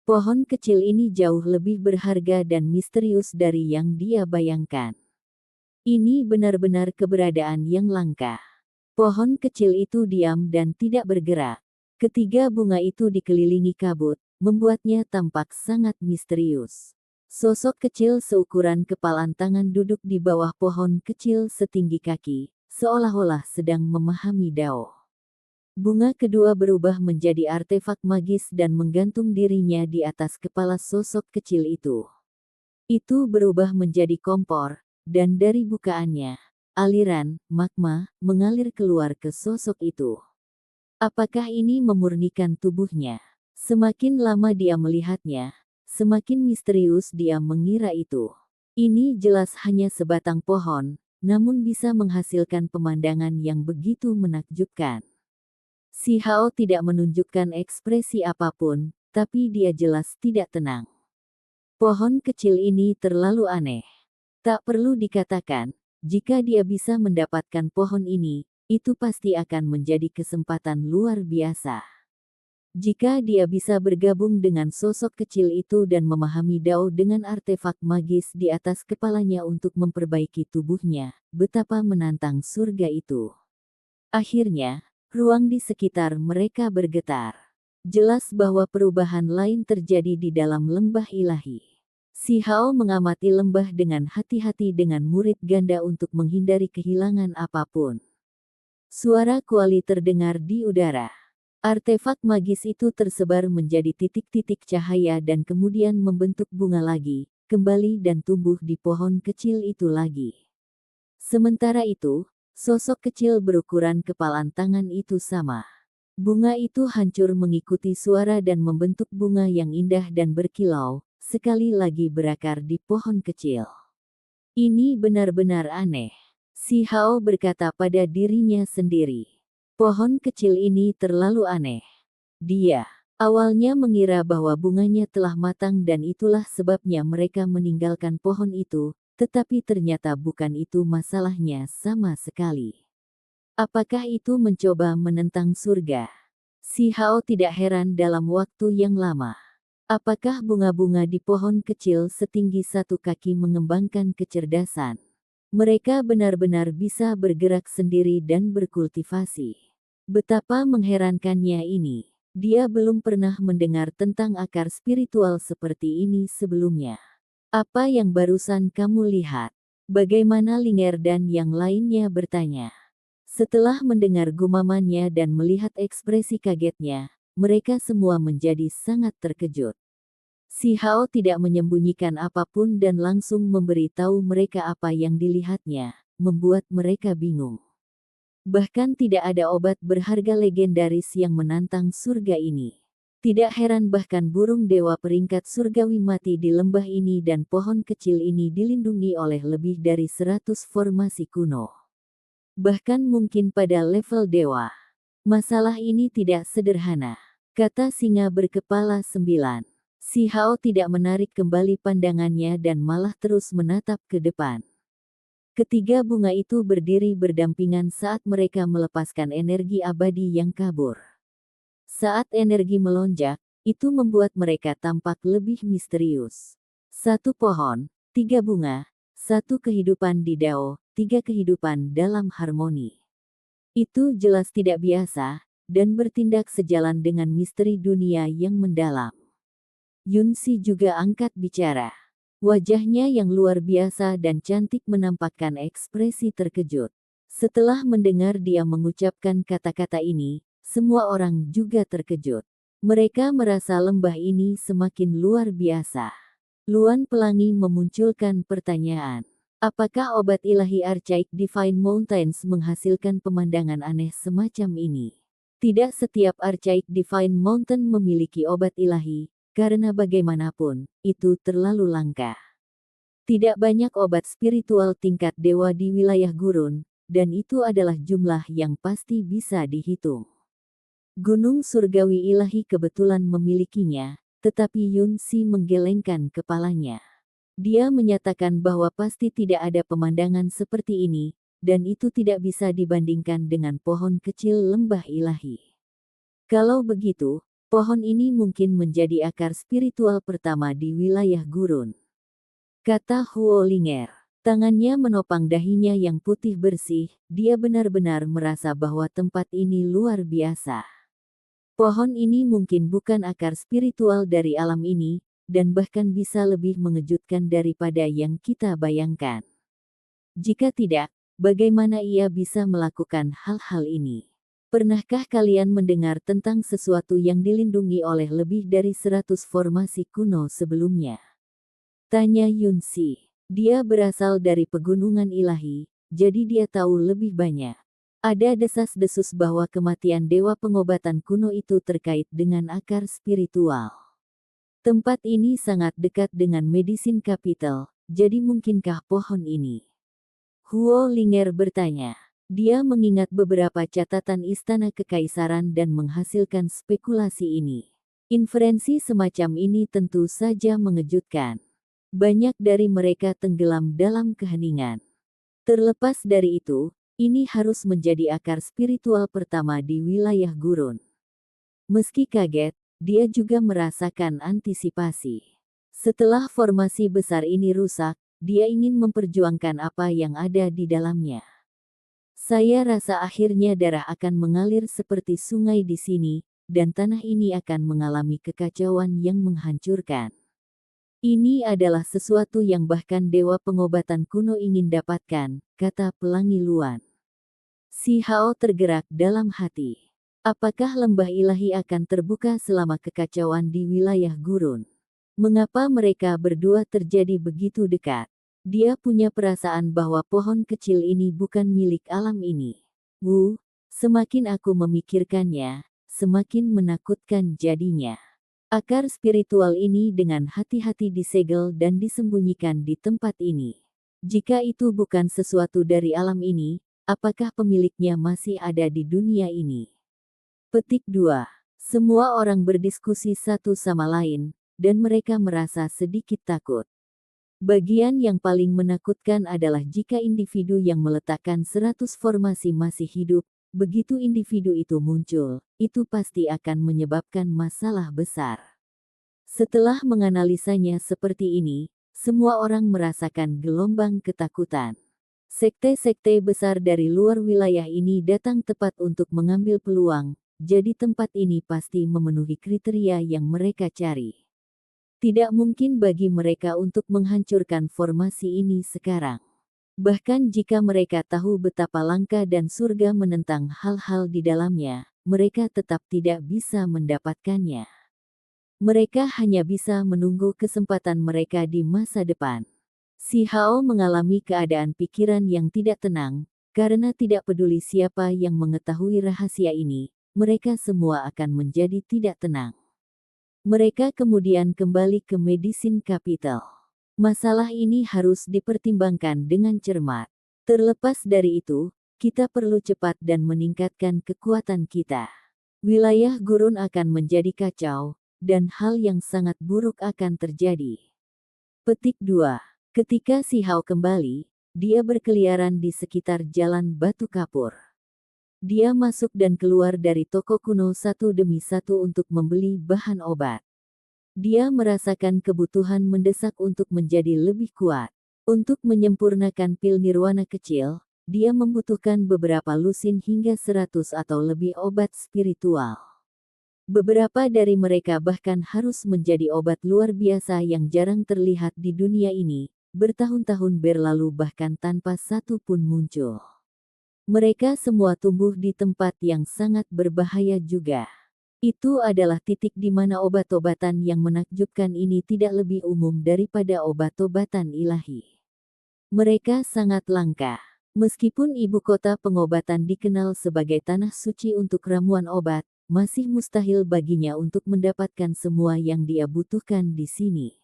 Pohon kecil ini jauh lebih berharga dan misterius dari yang dia bayangkan. Ini benar-benar keberadaan yang langka. Pohon kecil itu diam dan tidak bergerak. Ketiga bunga itu dikelilingi kabut, membuatnya tampak sangat misterius. Sosok kecil seukuran kepalan tangan duduk di bawah pohon kecil setinggi kaki, seolah-olah sedang memahami Dao. Bunga kedua berubah menjadi artefak magis dan menggantung dirinya di atas kepala sosok kecil itu. Itu berubah menjadi kompor, dan dari bukaannya, aliran magma mengalir keluar ke sosok itu. Apakah ini memurnikan tubuhnya? Semakin lama dia melihatnya, semakin misterius dia mengira itu. Ini jelas hanya sebatang pohon, namun bisa menghasilkan pemandangan yang begitu menakjubkan. Si Hao tidak menunjukkan ekspresi apapun, tapi dia jelas tidak tenang. Pohon kecil ini terlalu aneh. Tak perlu dikatakan, Jika dia bisa mendapatkan pohon ini, itu pasti akan menjadi kesempatan luar biasa. Jika dia bisa bergabung dengan sosok kecil itu dan memahami Dao dengan artefak magis di atas kepalanya untuk memperbaiki tubuhnya, betapa menantang surga itu. Akhirnya, ruang di sekitar mereka bergetar. Jelas bahwa perubahan lain terjadi di dalam lembah ilahi. Si Hao mengamati lembah dengan hati-hati dengan murid ganda untuk menghindari kehilangan apapun. Suara kuali terdengar di udara. Artefak magis itu tersebar menjadi titik-titik cahaya dan kemudian membentuk bunga lagi, kembali dan tumbuh di pohon kecil itu lagi. Sementara itu, sosok kecil berukuran kepalan tangan itu sama. Bunga itu hancur mengikuti suara dan membentuk bunga yang indah dan berkilau, sekali lagi berakar di pohon kecil. Ini benar-benar aneh. Si Hao berkata pada dirinya sendiri. Pohon kecil ini terlalu aneh. Dia awalnya mengira bahwa bunganya telah matang dan itulah sebabnya mereka meninggalkan pohon itu, tetapi ternyata bukan itu masalahnya sama sekali. Apakah itu mencoba menentang surga? Si Hao tidak heran dalam waktu yang lama. Apakah bunga-bunga di pohon kecil setinggi 1 kaki mengembangkan kecerdasan? Mereka benar-benar bisa bergerak sendiri dan berkultivasi. Betapa mengherankannya ini. Dia belum pernah mendengar tentang akar spiritual seperti ini sebelumnya. Apa yang barusan kamu lihat? Bagaimana Linger dan yang lainnya bertanya. Setelah mendengar gumamannya dan melihat ekspresi kagetnya, mereka semua menjadi sangat terkejut. Si Hao tidak menyembunyikan apapun dan langsung memberitahu mereka apa yang dilihatnya, membuat mereka bingung. Bahkan tidak ada obat berharga legendaris yang menantang surga ini. Tidak heran bahkan burung dewa peringkat surgawi mati di lembah ini dan pohon kecil ini dilindungi oleh lebih dari 100 formasi kuno. Bahkan mungkin pada level dewa. Masalah ini tidak sederhana, kata singa berkepala 9. Si Hao tidak menarik kembali pandangannya dan malah terus menatap ke depan. Ketiga bunga itu berdiri berdampingan saat mereka melepaskan energi abadi yang kabur. Saat energi melonjak, itu membuat mereka tampak lebih misterius. 1 pohon, 3 bunga, 1 kehidupan di Dao, 3 kehidupan dalam harmoni. Itu jelas tidak biasa, dan bertindak sejalan dengan misteri dunia yang mendalam. Yunsi juga angkat bicara. Wajahnya yang luar biasa dan cantik menampakkan ekspresi terkejut. Setelah mendengar dia mengucapkan kata-kata ini, semua orang juga terkejut. Mereka merasa lembah ini semakin luar biasa. Luan Pelangi memunculkan pertanyaan. Apakah obat ilahi Archaic Divine Mountains menghasilkan pemandangan aneh semacam ini? Tidak setiap Archaic Divine Mountain memiliki obat ilahi, karena bagaimanapun, itu terlalu langka. Tidak banyak obat spiritual tingkat dewa di wilayah gurun, dan itu adalah jumlah yang pasti bisa dihitung. Gunung surgawi ilahi kebetulan memilikinya, tetapi Yunsi menggelengkan kepalanya. Dia menyatakan bahwa pasti tidak ada pemandangan seperti ini, dan itu tidak bisa dibandingkan dengan pohon kecil lembah ilahi. Kalau begitu, pohon ini mungkin menjadi akar spiritual pertama di wilayah gurun. Kata Huo Linger. Tangannya menopang dahinya yang putih bersih, dia benar-benar merasa bahwa tempat ini luar biasa. Pohon ini mungkin bukan akar spiritual dari alam ini, dan bahkan bisa lebih mengejutkan daripada yang kita bayangkan. Jika tidak, bagaimana ia bisa melakukan hal-hal ini? Pernahkah kalian mendengar tentang sesuatu yang dilindungi oleh lebih dari 100 formasi kuno sebelumnya? Tanya Yunsi. Dia berasal dari pegunungan ilahi, jadi dia tahu lebih banyak. Ada desas-desus bahwa kematian dewa pengobatan kuno itu terkait dengan akar spiritual. Tempat ini sangat dekat dengan Medicine Capital, jadi mungkinkah pohon ini? Huo Linger bertanya. Dia mengingat beberapa catatan istana kekaisaran dan menghasilkan spekulasi ini. Inferensi semacam ini tentu saja mengejutkan. Banyak dari mereka tenggelam dalam keheningan. Terlepas dari itu, ini harus menjadi akar spiritual pertama di wilayah gurun. Meski kaget, dia juga merasakan antisipasi. Setelah formasi besar ini rusak, dia ingin memperjuangkan apa yang ada di dalamnya. Saya rasa akhirnya darah akan mengalir seperti sungai di sini, dan tanah ini akan mengalami kekacauan yang menghancurkan. Ini adalah sesuatu yang bahkan dewa pengobatan kuno ingin dapatkan, kata Pelangi Luan. Si Hao tergerak dalam hati. Apakah lembah ilahi akan terbuka selama kekacauan di wilayah gurun? Mengapa mereka berdua terjadi begitu dekat? Dia punya perasaan bahwa pohon kecil ini bukan milik alam ini. Semakin aku memikirkannya, semakin menakutkan jadinya. Akar spiritual ini dengan hati-hati disegel dan disembunyikan di tempat ini. Jika itu bukan sesuatu dari alam ini, apakah pemiliknya masih ada di dunia ini? Petik 2. Semua orang berdiskusi satu sama lain, dan mereka merasa sedikit takut. Bagian yang paling menakutkan adalah jika individu yang meletakkan 100 formasi masih hidup, begitu individu itu muncul, itu pasti akan menyebabkan masalah besar. Setelah menganalisanya seperti ini, semua orang merasakan gelombang ketakutan. Sekte-sekte besar dari luar wilayah ini datang tepat untuk mengambil peluang, jadi tempat ini pasti memenuhi kriteria yang mereka cari. Tidak mungkin bagi mereka untuk menghancurkan formasi ini sekarang. Bahkan jika mereka tahu betapa langka dan surga menentang hal-hal di dalamnya, mereka tetap tidak bisa mendapatkannya. Mereka hanya bisa menunggu kesempatan mereka di masa depan. Si Hao mengalami keadaan pikiran yang tidak tenang, karena tidak peduli siapa yang mengetahui rahasia ini, mereka semua akan menjadi tidak tenang. Mereka kemudian kembali ke Medicine Capital. Masalah ini harus dipertimbangkan dengan cermat. Terlepas dari itu, kita perlu cepat dan meningkatkan kekuatan kita. Wilayah gurun akan menjadi kacau, dan hal yang sangat buruk akan terjadi. Petik 2. Ketika Si Hao kembali, dia berkeliaran di sekitar jalan Batu Kapur. Dia masuk dan keluar dari toko kuno satu demi satu untuk membeli bahan obat. Dia merasakan kebutuhan mendesak untuk menjadi lebih kuat. Untuk menyempurnakan pil nirwana kecil, dia membutuhkan beberapa lusin hingga 100 atau lebih obat spiritual. Beberapa dari mereka bahkan harus menjadi obat luar biasa yang jarang terlihat di dunia ini, bertahun-tahun berlalu bahkan tanpa satu pun muncul. Mereka semua tumbuh di tempat yang sangat berbahaya juga. Itu adalah titik di mana obat-obatan yang menakjubkan ini tidak lebih umum daripada obat-obatan ilahi. Mereka sangat langka. Meskipun ibu kota pengobatan dikenal sebagai tanah suci untuk ramuan obat, masih mustahil baginya untuk mendapatkan semua yang dia butuhkan di sini.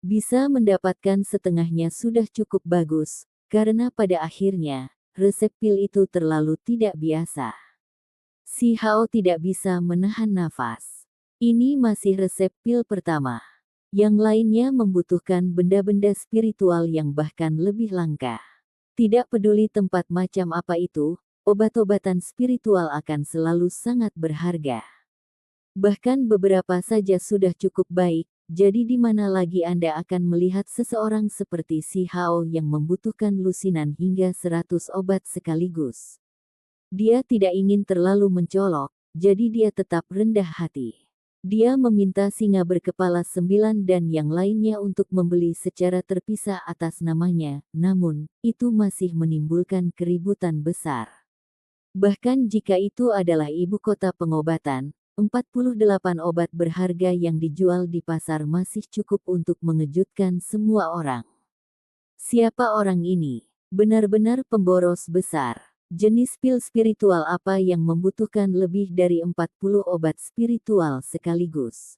Bisa mendapatkan setengahnya sudah cukup bagus, karena pada akhirnya, resep pil itu terlalu tidak biasa. Si Hao tidak bisa menahan nafas. Ini masih resep pil pertama. Yang lainnya membutuhkan benda-benda spiritual yang bahkan lebih langka. Tidak peduli tempat macam apa itu, obat-obatan spiritual akan selalu sangat berharga. Bahkan beberapa saja sudah cukup baik, jadi di mana lagi Anda akan melihat seseorang seperti Si Hao yang membutuhkan lusinan hingga 100 obat sekaligus. Dia tidak ingin terlalu mencolok, jadi dia tetap rendah hati. Dia meminta singa berkepala 9 dan yang lainnya untuk membeli secara terpisah atas namanya, namun, itu masih menimbulkan keributan besar. Bahkan jika itu adalah ibu kota pengobatan, 48 obat berharga yang dijual di pasar masih cukup untuk mengejutkan semua orang. Siapa orang ini? Benar-benar pemboros besar. Jenis pil spiritual apa yang membutuhkan lebih dari 40 obat spiritual sekaligus?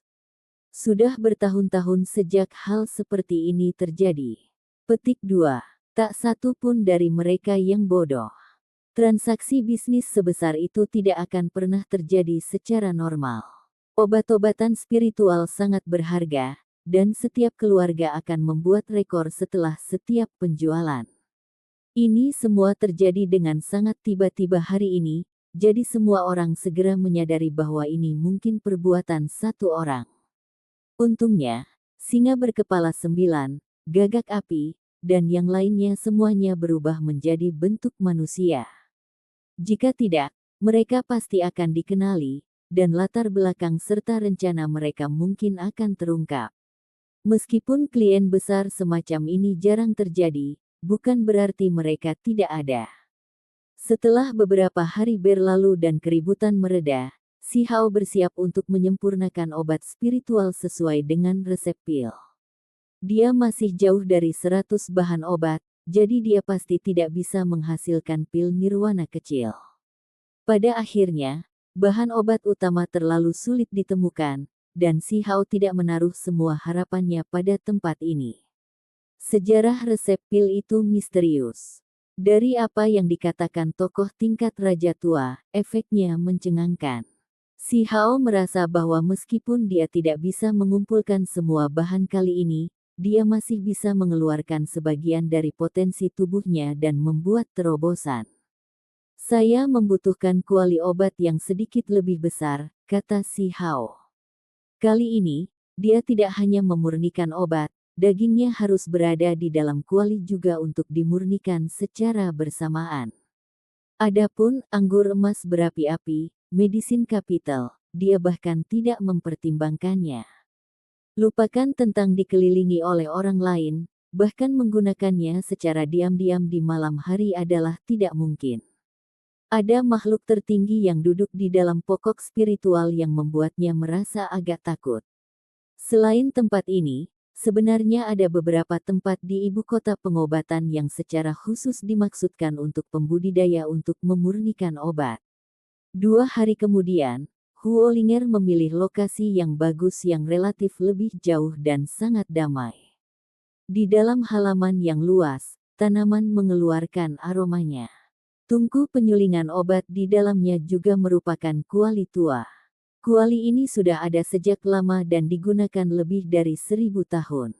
Sudah bertahun-tahun sejak hal seperti ini terjadi. Petik 2. Tak satu pun dari mereka yang bodoh. Transaksi bisnis sebesar itu tidak akan pernah terjadi secara normal. Obat-obatan spiritual sangat berharga, dan setiap keluarga akan membuat rekor setelah setiap penjualan. Ini semua terjadi dengan sangat tiba-tiba hari ini, jadi semua orang segera menyadari bahwa ini mungkin perbuatan satu orang. Untungnya, singa berkepala 9, gagak api, dan yang lainnya semuanya berubah menjadi bentuk manusia. Jika tidak, mereka pasti akan dikenali, dan latar belakang serta rencana mereka mungkin akan terungkap. Meskipun klien besar semacam ini jarang terjadi, bukan berarti mereka tidak ada. Setelah beberapa hari berlalu dan keributan mereda, si Hao bersiap untuk menyempurnakan obat spiritual sesuai dengan resep pil. Dia masih jauh dari 100 bahan obat, jadi dia pasti tidak bisa menghasilkan pil nirwana kecil. Pada akhirnya, bahan obat utama terlalu sulit ditemukan, dan si Hao tidak menaruh semua harapannya pada tempat ini. Sejarah resep pil itu misterius. Dari apa yang dikatakan tokoh tingkat raja tua, efeknya mencengangkan. Si Hao merasa bahwa meskipun dia tidak bisa mengumpulkan semua bahan kali ini, dia masih bisa mengeluarkan sebagian dari potensi tubuhnya dan membuat terobosan. Saya membutuhkan kuali obat yang sedikit lebih besar, kata si Hao. Kali ini, dia tidak hanya memurnikan obat, dagingnya harus berada di dalam kuali juga untuk dimurnikan secara bersamaan. Adapun anggur emas berapi-api, medisin kapital, dia bahkan tidak mempertimbangkannya. Lupakan tentang dikelilingi oleh orang lain, bahkan menggunakannya secara diam-diam di malam hari adalah tidak mungkin. Ada makhluk tertinggi yang duduk di dalam pokok spiritual yang membuatnya merasa agak takut. Selain tempat ini, sebenarnya ada beberapa tempat di ibu kota pengobatan yang secara khusus dimaksudkan untuk pembudidaya untuk memurnikan obat. 2 hari kemudian, Huolinger memilih lokasi yang bagus yang relatif lebih jauh dan sangat damai. Di dalam halaman yang luas, tanaman mengeluarkan aromanya. Tungku penyulingan obat di dalamnya juga merupakan kuali tua. Kuali ini sudah ada sejak lama dan digunakan lebih dari 1000 tahun.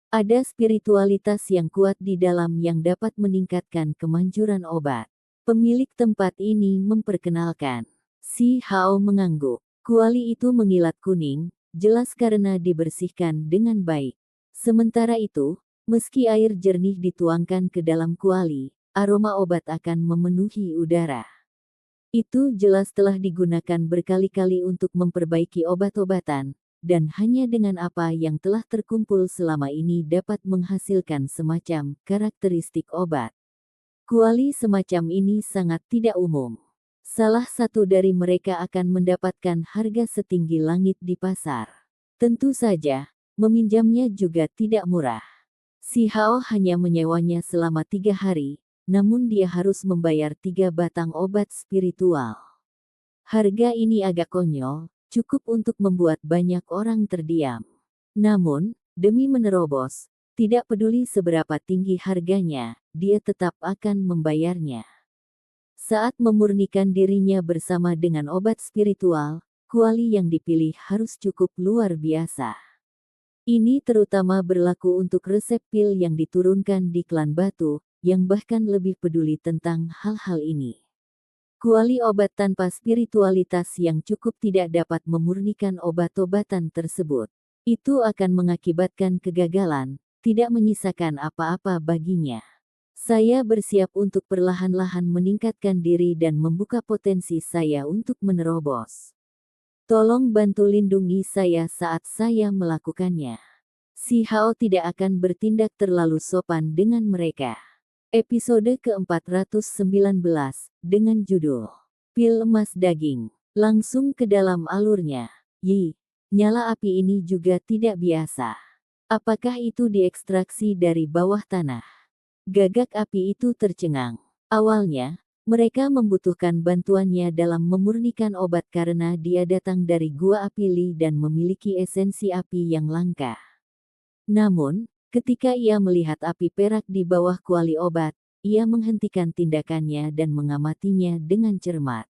Ada spiritualitas yang kuat di dalam yang dapat meningkatkan kemanjuran obat. Pemilik tempat ini memperkenalkan. Si Hao mengangguk. Kuali itu mengilat kuning, jelas karena dibersihkan dengan baik. Sementara itu, meski air jernih dituangkan ke dalam kuali, aroma obat akan memenuhi udara. Itu jelas telah digunakan berkali-kali untuk memperbaiki obat-obatan, dan hanya dengan apa yang telah terkumpul selama ini dapat menghasilkan semacam karakteristik obat. Kuali semacam ini sangat tidak umum. Salah satu dari mereka akan mendapatkan harga setinggi langit di pasar. Tentu saja, meminjamnya juga tidak murah. Si Hao hanya menyewanya selama 3 hari, namun dia harus membayar 3 batang obat spiritual. Harga ini agak konyol, cukup untuk membuat banyak orang terdiam. Namun, demi menerobos, tidak peduli seberapa tinggi harganya, dia tetap akan membayarnya. Saat memurnikan dirinya bersama dengan obat spiritual, kuali yang dipilih harus cukup luar biasa. Ini terutama berlaku untuk resep pil yang diturunkan di klan batu, yang bahkan lebih peduli tentang hal-hal ini. Kuali obat tanpa spiritualitas yang cukup tidak dapat memurnikan obat-obatan tersebut. Itu akan mengakibatkan kegagalan, tidak menyisakan apa-apa baginya. Saya bersiap untuk perlahan-lahan meningkatkan diri dan membuka potensi saya untuk menerobos. Tolong bantu lindungi saya saat saya melakukannya. Si Hao tidak akan bertindak terlalu sopan dengan mereka. Episode ke-419, dengan judul Pil Emas Daging. Langsung ke dalam alurnya. Yi, nyala api ini juga tidak biasa. Apakah itu diekstraksi dari bawah tanah? Gagak api itu tercengang. Awalnya, mereka membutuhkan bantuannya dalam memurnikan obat karena dia datang dari gua api Li dan memiliki esensi api yang langka. Namun, ketika ia melihat api perak di bawah kuali obat, ia menghentikan tindakannya dan mengamatinya dengan cermat.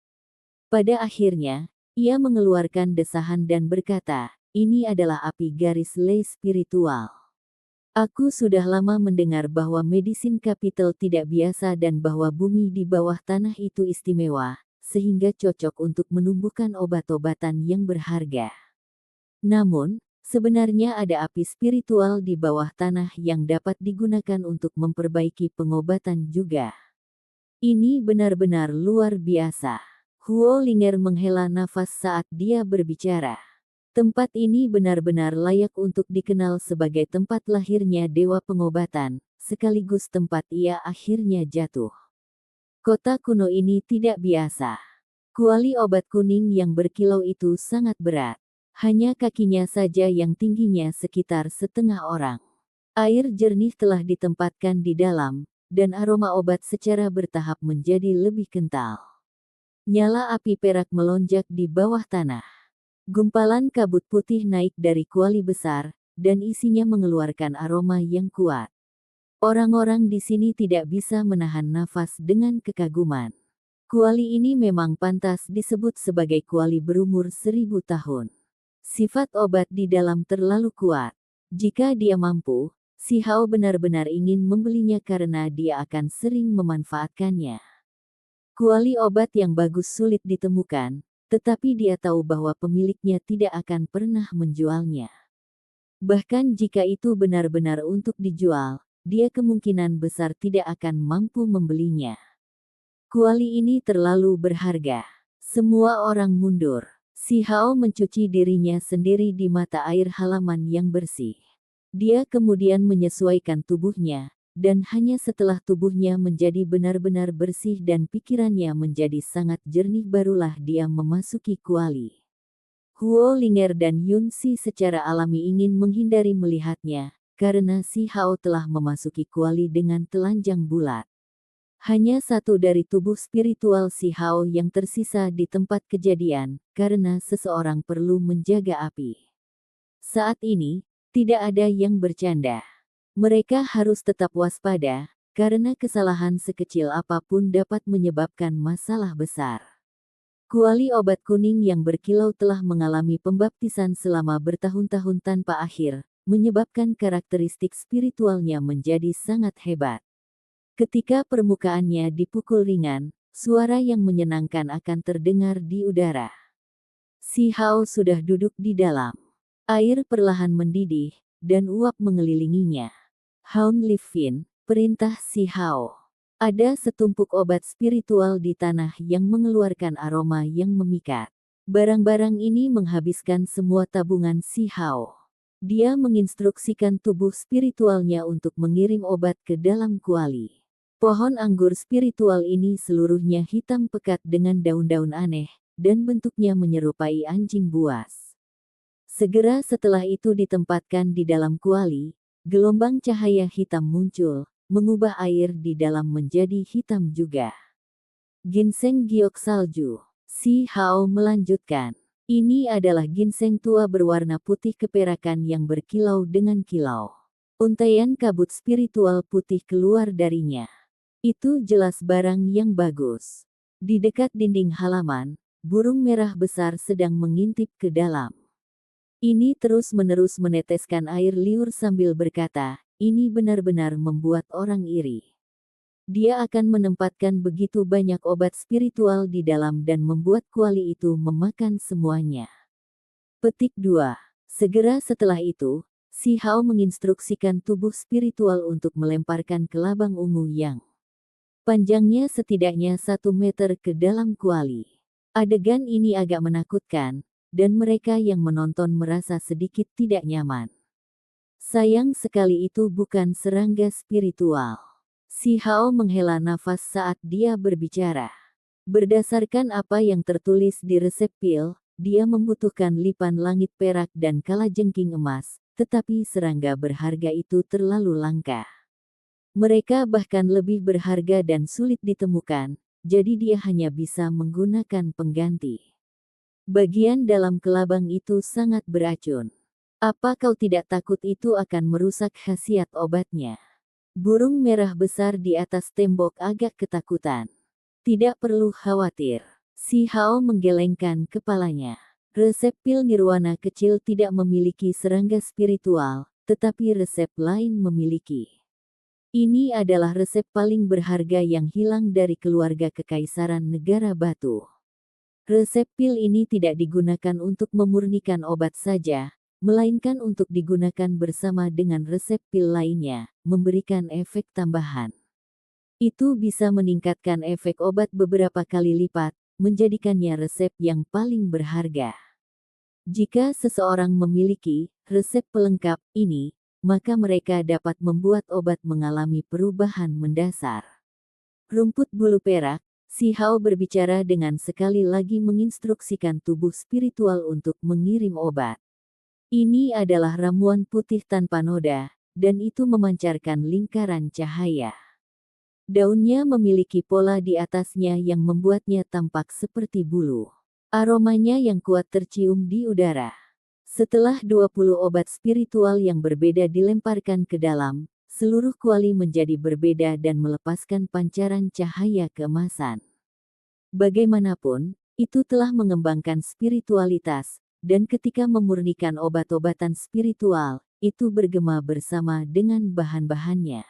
Pada akhirnya, ia mengeluarkan desahan dan berkata, "Ini adalah api garis lei spiritual. Aku sudah lama mendengar bahwa medisin kapital tidak biasa dan bahwa bumi di bawah tanah itu istimewa, sehingga cocok untuk menumbuhkan obat-obatan yang berharga. Namun, sebenarnya ada api spiritual di bawah tanah yang dapat digunakan untuk memperbaiki pengobatan juga. Ini benar-benar luar biasa. Huo Linger menghela nafas saat dia berbicara. Tempat ini benar-benar layak untuk dikenal sebagai tempat lahirnya dewa pengobatan, sekaligus tempat ia akhirnya jatuh. Kota kuno ini tidak biasa. Kuali obat kuning yang berkilau itu sangat berat. Hanya kakinya saja yang tingginya sekitar setengah orang. Air jernih telah ditempatkan di dalam, dan aroma obat secara bertahap menjadi lebih kental. Nyala api perak melonjak di bawah tanah. Gumpalan kabut putih naik dari kuali besar, dan isinya mengeluarkan aroma yang kuat. Orang-orang di sini tidak bisa menahan nafas dengan kekaguman. Kuali ini memang pantas disebut sebagai kuali berumur 1000 tahun. Sifat obat di dalam terlalu kuat. Jika dia mampu, si Hao benar-benar ingin membelinya karena dia akan sering memanfaatkannya. Kuali obat yang bagus sulit ditemukan, tetapi dia tahu bahwa pemiliknya tidak akan pernah menjualnya. Bahkan jika itu benar-benar untuk dijual, dia kemungkinan besar tidak akan mampu membelinya. Kuali ini terlalu berharga. Semua orang mundur. Si Hao mencuci dirinya sendiri di mata air halaman yang bersih. Dia kemudian menyesuaikan tubuhnya, dan hanya setelah tubuhnya menjadi benar-benar bersih dan pikirannya menjadi sangat jernih barulah dia memasuki kuali. Huo Linger dan Yun Si secara alami ingin menghindari melihatnya, karena si Hao telah memasuki kuali dengan telanjang bulat. Hanya satu dari tubuh spiritual si Hao yang tersisa di tempat kejadian, karena seseorang perlu menjaga api. Saat ini, tidak ada yang bercanda. Mereka harus tetap waspada, karena kesalahan sekecil apapun dapat menyebabkan masalah besar. Kuali obat kuning yang berkilau telah mengalami pembaptisan selama bertahun-tahun tanpa akhir, menyebabkan karakteristik spiritualnya menjadi sangat hebat. Ketika permukaannya dipukul ringan, suara yang menyenangkan akan terdengar di udara. Si Hao sudah duduk di dalam. Air perlahan mendidih, dan uap mengelilinginya. Haun Livin, perintah si Hao. Ada setumpuk obat spiritual di tanah yang mengeluarkan aroma yang memikat. Barang-barang ini menghabiskan semua tabungan si Hao. Dia menginstruksikan tubuh spiritualnya untuk mengirim obat ke dalam kuali. Pohon anggur spiritual ini seluruhnya hitam pekat dengan daun-daun aneh, dan bentuknya menyerupai anjing buas. Segera setelah itu ditempatkan di dalam kuali, gelombang cahaya hitam muncul, mengubah air di dalam menjadi hitam juga. Ginseng giok salju. Si Hao melanjutkan. Ini adalah ginseng tua berwarna putih keperakan yang berkilau dengan kilau. Untaian kabut spiritual putih keluar darinya. Itu jelas barang yang bagus. Di dekat dinding halaman, burung merah besar sedang mengintip ke dalam. Ini terus-menerus meneteskan air liur sambil berkata, ini benar-benar membuat orang iri. Dia akan menempatkan begitu banyak obat spiritual di dalam dan membuat kuali itu memakan semuanya. Petik 2. Segera setelah itu, si Hao menginstruksikan tubuh spiritual untuk melemparkan kelabang ungu yang panjangnya setidaknya 1 meter ke dalam kuali. Adegan ini agak menakutkan, dan mereka yang menonton merasa sedikit tidak nyaman. Sayang sekali itu bukan serangga spiritual. Si Hao menghela nafas saat dia berbicara. Berdasarkan apa yang tertulis di resep pil, dia membutuhkan lipan langit perak dan kalajengking emas, tetapi serangga berharga itu terlalu langka. Mereka bahkan lebih berharga dan sulit ditemukan, jadi dia hanya bisa menggunakan pengganti. Bagian dalam kelabang itu sangat beracun. Apa kau tidak takut itu akan merusak khasiat obatnya? Burung merah besar di atas tembok agak ketakutan. Tidak perlu khawatir. Si Hao menggelengkan kepalanya. Resep pil nirwana kecil tidak memiliki serangga spiritual, tetapi resep lain memiliki. Ini adalah resep paling berharga yang hilang dari keluarga kekaisaran negara batu. Resep pil ini tidak digunakan untuk memurnikan obat saja, melainkan untuk digunakan bersama dengan resep pil lainnya, memberikan efek tambahan. Itu bisa meningkatkan efek obat beberapa kali lipat, menjadikannya resep yang paling berharga. Jika seseorang memiliki resep pelengkap ini, maka mereka dapat membuat obat mengalami perubahan mendasar. Rumput bulu perak, Si Hao berbicara dengan sekali lagi menginstruksikan tubuh spiritual untuk mengirim obat. Ini adalah ramuan putih tanpa noda, dan itu memancarkan lingkaran cahaya. Daunnya memiliki pola di atasnya yang membuatnya tampak seperti bulu. Aromanya yang kuat tercium di udara. Setelah 20 obat spiritual yang berbeda dilemparkan ke dalam, seluruh kuali menjadi berbeda dan melepaskan pancaran cahaya keemasan. Bagaimanapun, itu telah mengembangkan spiritualitas, dan ketika memurnikan obat-obatan spiritual, itu bergema bersama dengan bahan-bahannya.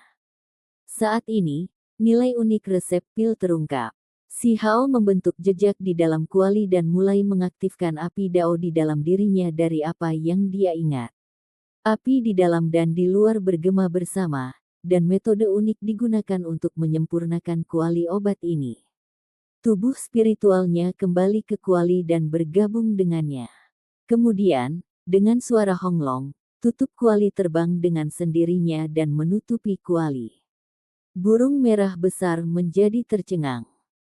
Saat ini, nilai unik resep pil terungkap. Si Hao membentuk jejak di dalam kuali dan mulai mengaktifkan api Dao di dalam dirinya dari apa yang dia ingat. Api di dalam dan di luar bergema bersama, dan metode unik digunakan untuk menyempurnakan kuali obat ini. Tubuh spiritualnya kembali ke kuali dan bergabung dengannya. Kemudian, dengan suara honglong, tutup kuali terbang dengan sendirinya dan menutupi kuali. Burung merah besar menjadi tercengang.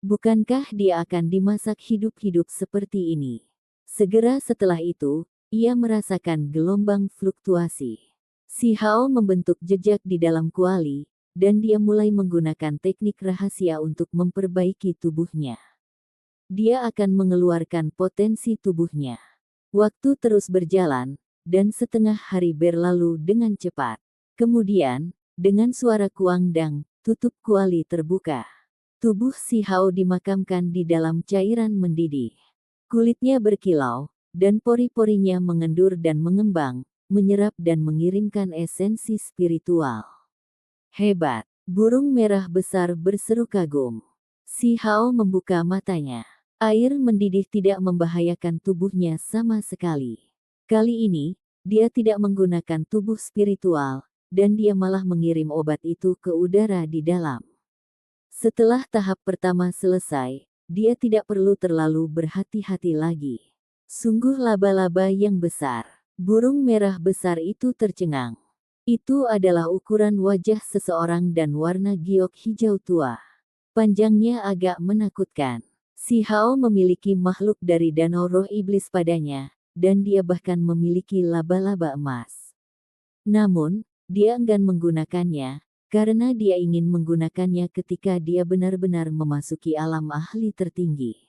Bukankah dia akan dimasak hidup-hidup seperti ini? Segera setelah itu, ia merasakan gelombang fluktuasi. Si Hao membentuk jejak di dalam kuali, dan dia mulai menggunakan teknik rahasia untuk memperbaiki tubuhnya. Dia akan mengeluarkan potensi tubuhnya. Waktu terus berjalan, dan setengah hari berlalu dengan cepat. Kemudian, dengan suara kuangdang, tutup kuali terbuka. Tubuh Si Hao dimakamkan di dalam cairan mendidih. Kulitnya berkilau, dan pori-porinya mengendur dan mengembang, menyerap dan mengirimkan esensi spiritual. Hebat! Burung merah besar berseru kagum. Si Hao membuka matanya. Air mendidih tidak membahayakan tubuhnya sama sekali. Kali ini, dia tidak menggunakan tubuh spiritual, dan dia malah mengirim obat itu ke udara di dalam. Setelah tahap pertama selesai, dia tidak perlu terlalu berhati-hati lagi. Sungguh laba-laba yang besar. Burung merah besar itu tercengang. Itu adalah ukuran wajah seseorang dan warna giok hijau tua. Panjangnya agak menakutkan. Si Hao memiliki makhluk dari danau roh iblis padanya, dan dia bahkan memiliki laba-laba emas. Namun, dia enggan menggunakannya, karena dia ingin menggunakannya ketika dia benar-benar memasuki alam ahli tertinggi.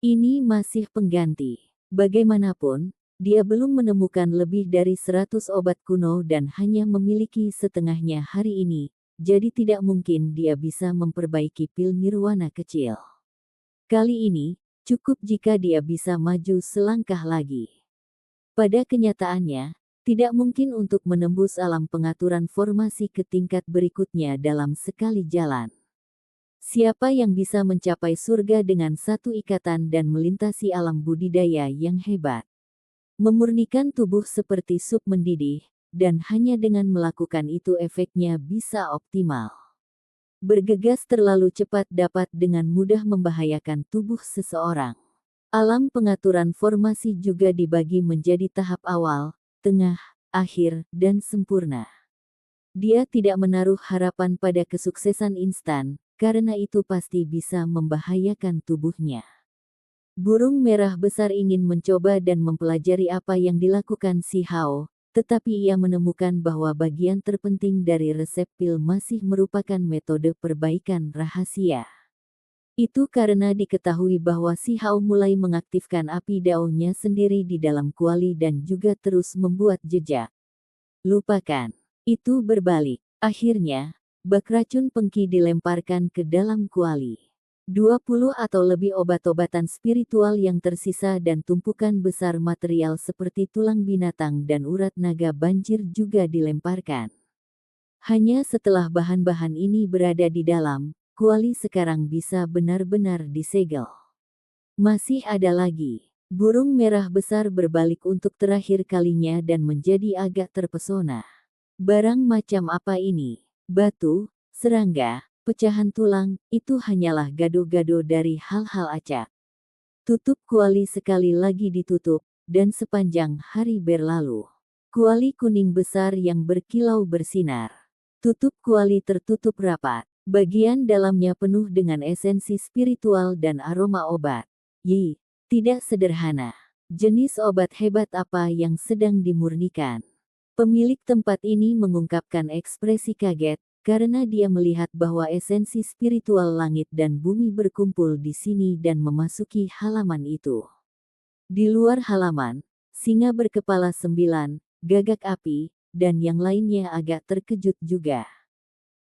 Ini masih pengganti. Bagaimanapun, dia belum menemukan lebih dari 100 obat kuno dan hanya memiliki setengahnya hari ini, jadi tidak mungkin dia bisa memperbaiki pil nirwana kecil. Kali ini, cukup jika dia bisa maju selangkah lagi. Pada kenyataannya, tidak mungkin untuk menembus alam pengaturan formasi ke tingkat berikutnya dalam sekali jalan. Siapa yang bisa mencapai surga dengan satu ikatan dan melintasi alam budidaya yang hebat? Memurnikan tubuh seperti sup mendidih, dan hanya dengan melakukan itu efeknya bisa optimal. Bergegas terlalu cepat dapat dengan mudah membahayakan tubuh seseorang. Alam pengaturan formasi juga dibagi menjadi tahap awal, tengah, akhir, dan sempurna. Dia tidak menaruh harapan pada kesuksesan instan, karena itu pasti bisa membahayakan tubuhnya. Burung merah besar ingin mencoba dan mempelajari apa yang dilakukan Si Hao, tetapi ia menemukan bahwa bagian terpenting dari resep pil masih merupakan metode perbaikan rahasia. Itu karena diketahui bahwa Si Hao mulai mengaktifkan api daunnya sendiri di dalam kuali dan juga terus membuat jejak. Lupakan. Itu berbalik. Akhirnya, bak racun pengki dilemparkan ke dalam kuali. 20 atau lebih obat-obatan spiritual yang tersisa dan tumpukan besar material seperti tulang binatang dan urat naga banjir juga dilemparkan. Hanya setelah bahan-bahan ini berada di dalam, kuali sekarang bisa benar-benar disegel. Masih ada lagi. Burung merah besar berbalik untuk terakhir kalinya dan menjadi agak terpesona. Barang macam apa ini? Batu, serangga, pecahan tulang, itu hanyalah gado-gado dari hal-hal acak. Tutup kuali sekali lagi ditutup, dan sepanjang hari berlalu. Kuali kuning besar yang berkilau bersinar. Tutup kuali tertutup rapat. Bagian dalamnya penuh dengan esensi spiritual dan aroma obat. Tidak sederhana. Jenis obat hebat apa yang sedang dimurnikan? Pemilik tempat ini mengungkapkan ekspresi kaget, karena dia melihat bahwa esensi spiritual langit dan bumi berkumpul di sini dan memasuki halaman itu. Di luar halaman, singa berkepala 9, gagak api, dan yang lainnya agak terkejut juga.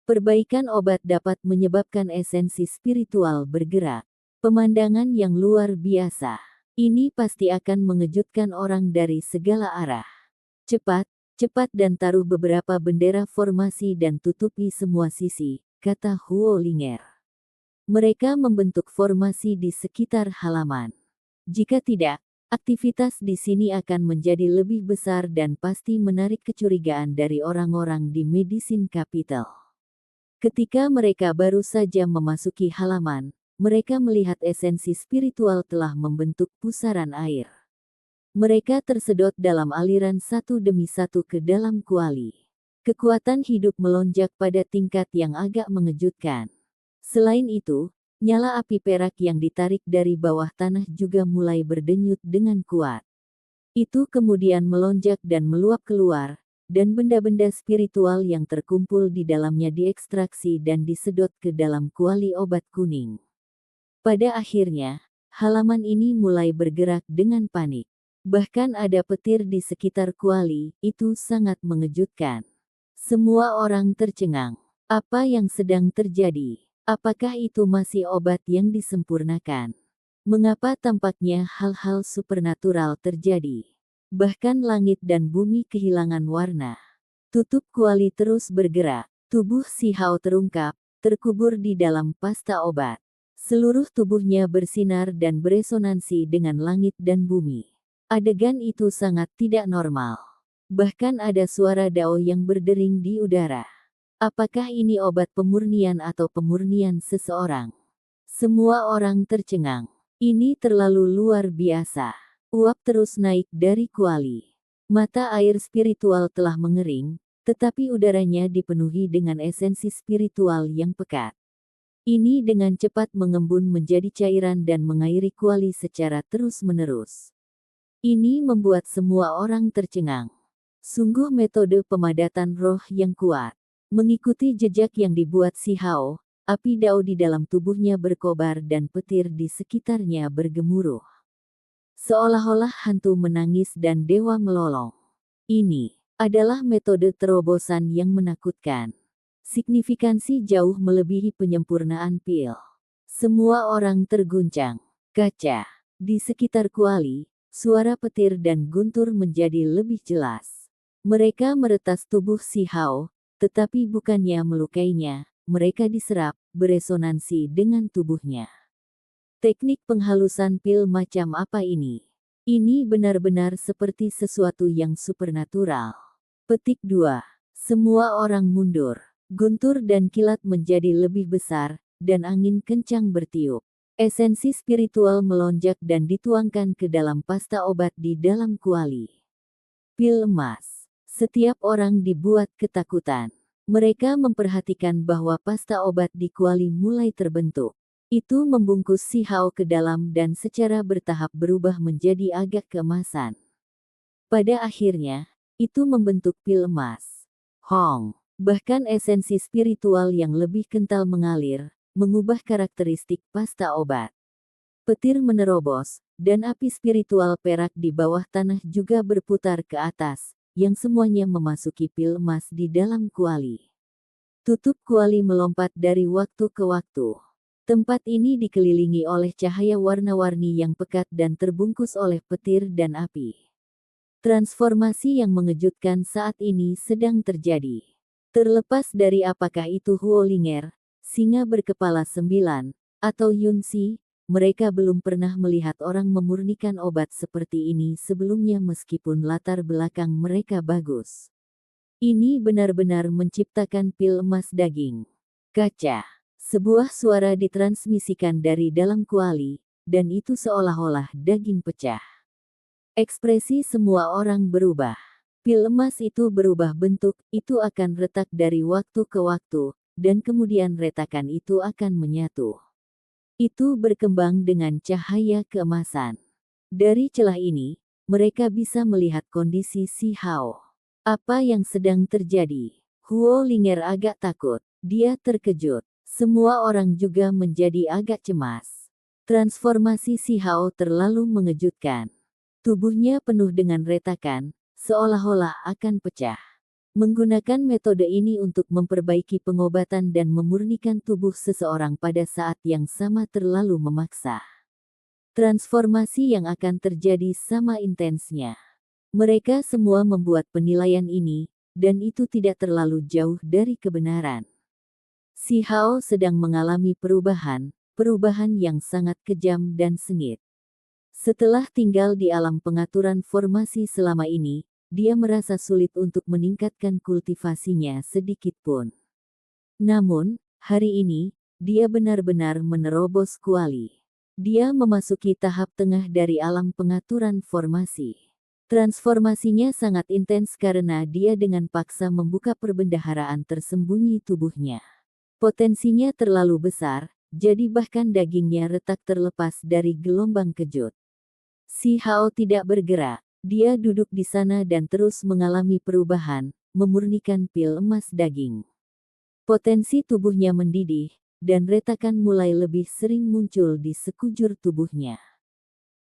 Perbaikan obat dapat menyebabkan esensi spiritual bergerak. Pemandangan yang luar biasa. Ini pasti akan mengejutkan orang dari segala arah. Cepat dan taruh beberapa bendera formasi dan tutupi semua sisi, kata Huo Linger. Mereka membentuk formasi di sekitar halaman. Jika tidak, aktivitas di sini akan menjadi lebih besar dan pasti menarik kecurigaan dari orang-orang di Medicine Capital. Ketika mereka baru saja memasuki halaman, mereka melihat esensi spiritual telah membentuk pusaran air. Mereka tersedot dalam aliran satu demi satu ke dalam kuali. Kekuatan hidup melonjak pada tingkat yang agak mengejutkan. Selain itu, nyala api perak yang ditarik dari bawah tanah juga mulai berdenyut dengan kuat. Itu kemudian melonjak dan meluap keluar, dan benda-benda spiritual yang terkumpul di dalamnya diekstraksi dan disedot ke dalam kuali obat kuning. Pada akhirnya, halaman ini mulai bergerak dengan panik. Bahkan ada petir di sekitar kuali, itu sangat mengejutkan. Semua orang tercengang. Apa yang sedang terjadi? Apakah itu masih obat yang disempurnakan? Mengapa tampaknya hal-hal supernatural terjadi? Bahkan langit dan bumi kehilangan warna. Tutup kuali terus bergerak. Tubuh si Hao terungkap, terkubur di dalam pasta obat. Seluruh tubuhnya bersinar dan beresonansi dengan langit dan bumi. Adegan itu sangat tidak normal. Bahkan ada suara dao yang berdering di udara. Apakah ini obat pemurnian atau pemurnian seseorang? Semua orang tercengang. Ini terlalu luar biasa. Uap terus naik dari kuali. Mata air spiritual telah mengering, tetapi udaranya dipenuhi dengan esensi spiritual yang pekat. Ini dengan cepat mengembun menjadi cairan dan mengairi kuali secara terus-menerus. Ini membuat semua orang tercengang. Sungguh metode pemadatan roh yang kuat. Mengikuti jejak yang dibuat si Hao, api dao di dalam tubuhnya berkobar dan petir di sekitarnya bergemuruh. Seolah-olah hantu menangis dan dewa melolong. Ini adalah metode terobosan yang menakutkan. Signifikansi jauh melebihi penyempurnaan pil. Semua orang terguncang. Kaca. Di sekitar kuali, suara petir dan guntur menjadi lebih jelas. Mereka meretas tubuh si Hao, tetapi bukannya melukainya, mereka diserap, beresonansi dengan tubuhnya. Teknik penghalusan pil macam apa ini? Ini benar-benar seperti sesuatu yang supernatural. Petik 2. Semua orang mundur. Guntur dan kilat menjadi lebih besar, dan angin kencang bertiup. Esensi spiritual melonjak dan dituangkan ke dalam pasta obat di dalam kuali. Pil emas. Setiap orang dibuat ketakutan. Mereka memperhatikan bahwa pasta obat di kuali mulai terbentuk. Itu membungkus si Hao ke dalam dan secara bertahap berubah menjadi agak keemasan. Pada akhirnya, itu membentuk pil emas. Hong. Bahkan esensi spiritual yang lebih kental mengalir, mengubah karakteristik pasta obat. Petir menerobos, dan api spiritual perak di bawah tanah juga berputar ke atas, yang semuanya memasuki pil emas di dalam kuali. Tutup kuali melompat dari waktu ke waktu. Tempat ini dikelilingi oleh cahaya warna-warni yang pekat dan terbungkus oleh petir dan api. Transformasi yang mengejutkan saat ini sedang terjadi. Terlepas dari apakah itu Huolinger, singa berkepala 9, atau Yunxi, mereka belum pernah melihat orang memurnikan obat seperti ini sebelumnya meskipun latar belakang mereka bagus. Ini benar-benar menciptakan pil emas daging. Kaca. Sebuah suara ditransmisikan dari dalam kuali, dan itu seolah-olah daging pecah. Ekspresi semua orang berubah. Pil emas itu berubah bentuk, itu akan retak dari waktu ke waktu, dan kemudian retakan itu akan menyatu. Itu berkembang dengan cahaya keemasan. Dari celah ini, mereka bisa melihat kondisi Si Hao. Apa yang sedang terjadi? Huolinger agak takut. Dia terkejut. Semua orang juga menjadi agak cemas. Transformasi Si Hao terlalu mengejutkan. Tubuhnya penuh dengan retakan, seolah-olah akan pecah. Menggunakan metode ini untuk memperbaiki pengobatan dan memurnikan tubuh seseorang pada saat yang sama terlalu memaksa. Transformasi yang akan terjadi sama intensnya. Mereka semua membuat penilaian ini, dan itu tidak terlalu jauh dari kebenaran. Si Hao sedang mengalami perubahan yang sangat kejam dan sengit. Setelah tinggal di alam pengaturan formasi selama ini, dia merasa sulit untuk meningkatkan kultivasinya sedikit pun. Namun, hari ini, dia benar-benar menerobos kuali. Dia memasuki tahap tengah dari alam pengaturan formasi. Transformasinya sangat intens karena dia dengan paksa membuka perbendaharaan tersembunyi tubuhnya. Potensinya terlalu besar, jadi bahkan dagingnya retak terlepas dari gelombang kejut. Si Hao tidak bergerak. Dia duduk di sana dan terus mengalami perubahan, memurnikan pil emas daging. Potensi tubuhnya mendidih, dan retakan mulai lebih sering muncul di sekujur tubuhnya.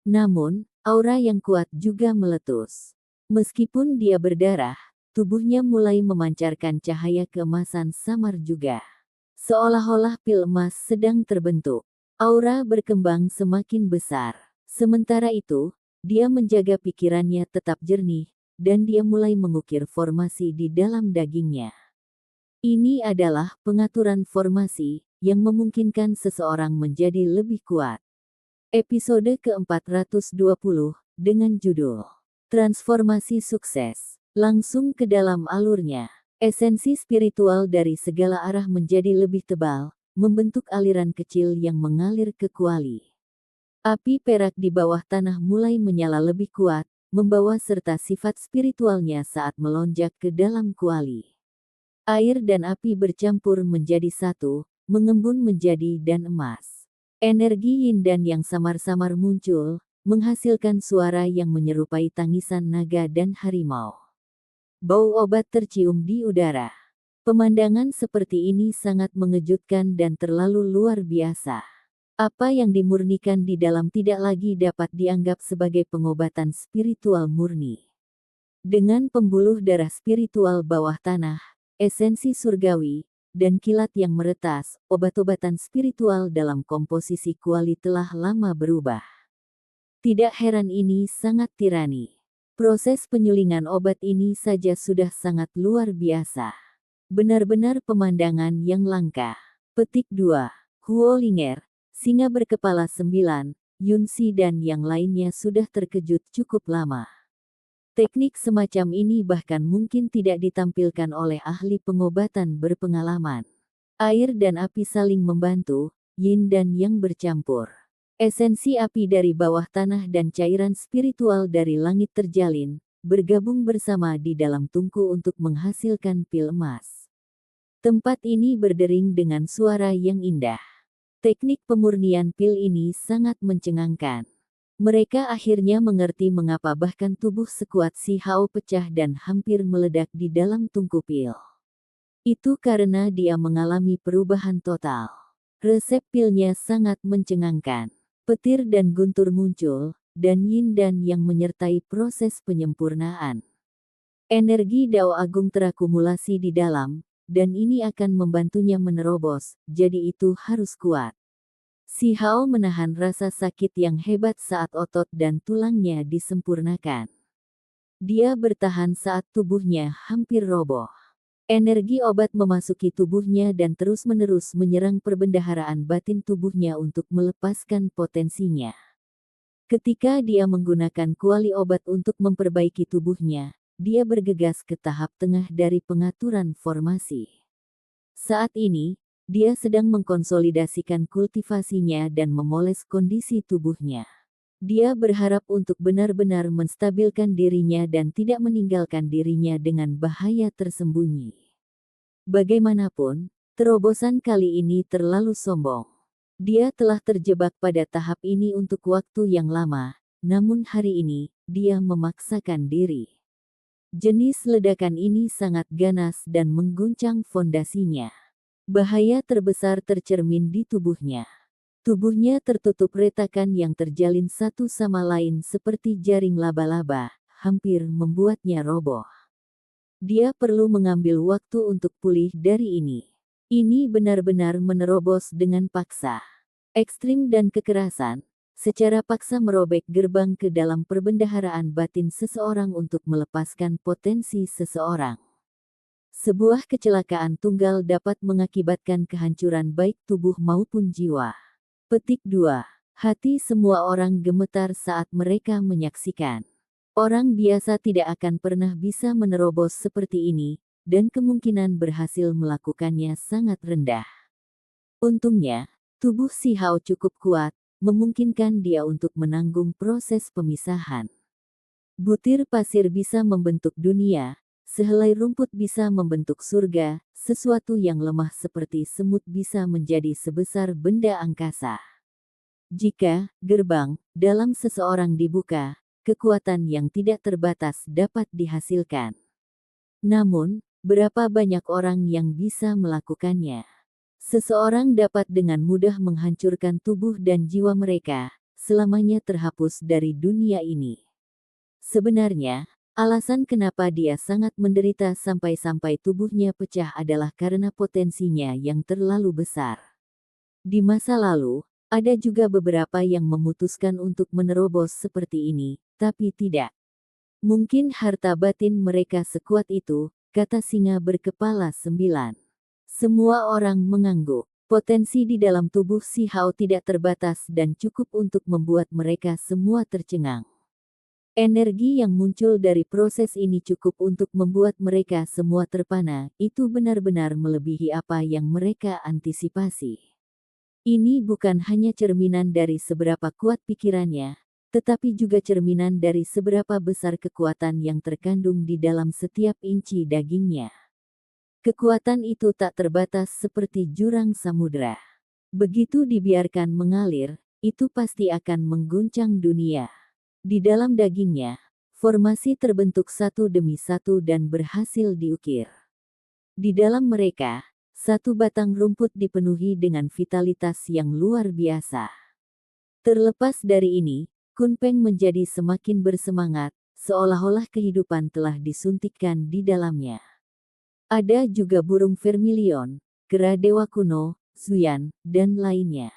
Namun, aura yang kuat juga meletus. Meskipun dia berdarah, tubuhnya mulai memancarkan cahaya keemasan samar juga. Seolah-olah pil emas sedang terbentuk. Aura berkembang semakin besar. Sementara itu, dia menjaga pikirannya tetap jernih, dan dia mulai mengukir formasi di dalam dagingnya. Ini adalah pengaturan formasi yang memungkinkan seseorang menjadi lebih kuat. Episode ke-420 dengan judul Transformasi Sukses. Langsung ke dalam alurnya. Esensi spiritual dari segala arah menjadi lebih tebal, membentuk aliran kecil yang mengalir ke kuali. Api perak di bawah tanah mulai menyala lebih kuat, membawa serta sifat spiritualnya saat melonjak ke dalam kuali. Air dan api bercampur menjadi satu, mengembun menjadi dan emas. Energi yin dan yang samar-samar muncul, menghasilkan suara yang menyerupai tangisan naga dan harimau. Bau obat tercium di udara. Pemandangan seperti ini sangat mengejutkan dan terlalu luar biasa. Apa yang dimurnikan di dalam tidak lagi dapat dianggap sebagai pengobatan spiritual murni. Dengan pembuluh darah spiritual bawah tanah, esensi surgawi, dan kilat yang meretas, obat-obatan spiritual dalam komposisi kuali telah lama berubah. Tidak heran ini sangat tirani. Proses penyulingan obat ini saja sudah sangat luar biasa. Benar-benar pemandangan yang langka. Petik 2. Huolinger, singa berkepala 9, Yunxi dan yang lainnya sudah terkejut cukup lama. Teknik semacam ini bahkan mungkin tidak ditampilkan oleh ahli pengobatan berpengalaman. Air dan api saling membantu, yin dan yang bercampur. Esensi api dari bawah tanah dan cairan spiritual dari langit terjalin, bergabung bersama di dalam tungku untuk menghasilkan pil emas. Tempat ini berdering dengan suara yang indah. Teknik pemurnian pil ini sangat mencengangkan. Mereka akhirnya mengerti mengapa bahkan tubuh sekuat Si Hao pecah dan hampir meledak di dalam tungku pil. Itu karena dia mengalami perubahan total. Resep pilnya sangat mencengangkan. Petir dan guntur muncul, dan yin dan yang menyertai proses penyempurnaan. Energi Dao Agung terakumulasi di dalam, dan ini akan membantunya menerobos, jadi itu harus kuat. Si Hao menahan rasa sakit yang hebat saat otot dan tulangnya disempurnakan. Dia bertahan saat tubuhnya hampir roboh. Energi obat memasuki tubuhnya dan terus-menerus menyerang perbendaharaan batin tubuhnya untuk melepaskan potensinya. Ketika dia menggunakan kuali obat untuk memperbaiki tubuhnya, dia bergegas ke tahap tengah dari pengaturan formasi. Saat ini, dia sedang mengkonsolidasikan kultivasinya dan memoles kondisi tubuhnya. Dia berharap untuk benar-benar menstabilkan dirinya dan tidak meninggalkan dirinya dengan bahaya tersembunyi. Bagaimanapun, terobosan kali ini terlalu sombong. Dia telah terjebak pada tahap ini untuk waktu yang lama, namun hari ini, dia memaksakan diri. Jenis ledakan ini sangat ganas dan mengguncang fondasinya. Bahaya terbesar tercermin di tubuhnya. Tubuhnya tertutup retakan yang terjalin satu sama lain seperti jaring laba-laba, hampir membuatnya roboh. Dia perlu mengambil waktu untuk pulih dari ini. Ini benar-benar menerobos dengan paksa. Ekstrim dan kekerasan, secara paksa merobek gerbang ke dalam perbendaharaan batin seseorang untuk melepaskan potensi seseorang. Sebuah kecelakaan tunggal dapat mengakibatkan kehancuran baik tubuh maupun jiwa. Petik 2. Hati semua orang gemetar saat mereka menyaksikan. Orang biasa tidak akan pernah bisa menerobos seperti ini, dan kemungkinan berhasil melakukannya sangat rendah. Untungnya, tubuh si Hao cukup kuat, memungkinkan dia untuk menanggung proses pemisahan. Butir pasir bisa membentuk dunia, sehelai rumput bisa membentuk surga, sesuatu yang lemah seperti semut bisa menjadi sebesar benda angkasa. Jika gerbang dalam seseorang dibuka, kekuatan yang tidak terbatas dapat dihasilkan. Namun, berapa banyak orang yang bisa melakukannya? Seseorang dapat dengan mudah menghancurkan tubuh dan jiwa mereka, selamanya terhapus dari dunia ini. Sebenarnya, alasan kenapa dia sangat menderita sampai-sampai tubuhnya pecah adalah karena potensinya yang terlalu besar. Di masa lalu, ada juga beberapa yang memutuskan untuk menerobos seperti ini, tapi tidak. Mungkin harta batin mereka sekuat itu, kata singa berkepala 9. Semua orang mengangguk. Potensi di dalam tubuh si Hao tidak terbatas dan cukup untuk membuat mereka semua tercengang. Energi yang muncul dari proses ini cukup untuk membuat mereka semua terpana, itu benar-benar melebihi apa yang mereka antisipasi. Ini bukan hanya cerminan dari seberapa kuat pikirannya, tetapi juga cerminan dari seberapa besar kekuatan yang terkandung di dalam setiap inci dagingnya. Kekuatan itu tak terbatas seperti jurang samudra. Begitu dibiarkan mengalir, itu pasti akan mengguncang dunia. Di dalam dagingnya, formasi terbentuk satu demi satu dan berhasil diukir. Di dalam mereka, satu batang rumput dipenuhi dengan vitalitas yang luar biasa. Terlepas dari ini, Kunpeng menjadi semakin bersemangat, seolah-olah kehidupan telah disuntikkan di dalamnya. Ada juga burung vermilion, kera dewa kuno, Zuyan, dan lainnya.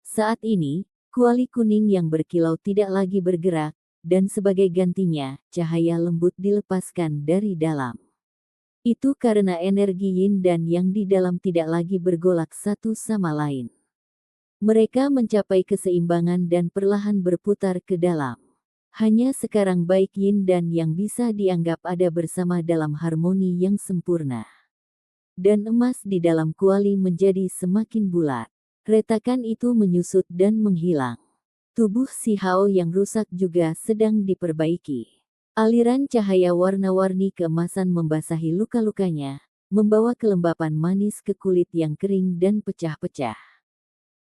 Saat ini, kuali kuning yang berkilau tidak lagi bergerak, dan sebagai gantinya, cahaya lembut dilepaskan dari dalam. Itu karena energi yin dan yang di dalam tidak lagi bergolak satu sama lain. Mereka mencapai keseimbangan dan perlahan berputar ke dalam. Hanya sekarang baik yin dan yang bisa dianggap ada bersama dalam harmoni yang sempurna. Dan emas di dalam kuali menjadi semakin bulat. Retakan itu menyusut dan menghilang. Tubuh si Hao yang rusak juga sedang diperbaiki. Aliran cahaya warna-warni keemasan membasahi luka-lukanya, membawa kelembapan manis ke kulit yang kering dan pecah-pecah.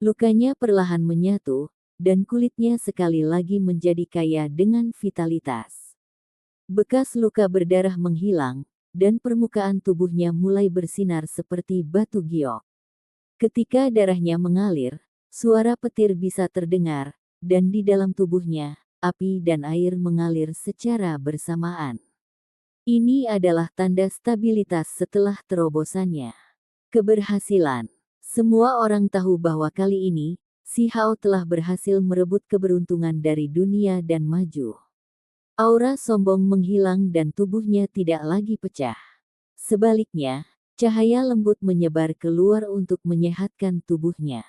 Lukanya perlahan menyatu, dan kulitnya sekali lagi menjadi kaya dengan vitalitas. Bekas luka berdarah menghilang, dan permukaan tubuhnya mulai bersinar seperti batu giok. Ketika darahnya mengalir, suara petir bisa terdengar, dan di dalam tubuhnya, api dan air mengalir secara bersamaan. Ini adalah tanda stabilitas setelah terobosannya. Keberhasilan. Semua orang tahu bahwa kali ini, Si Hao telah berhasil merebut keberuntungan dari dunia dan maju. Aura sombong menghilang dan tubuhnya tidak lagi pecah. Sebaliknya, cahaya lembut menyebar keluar untuk menyehatkan tubuhnya.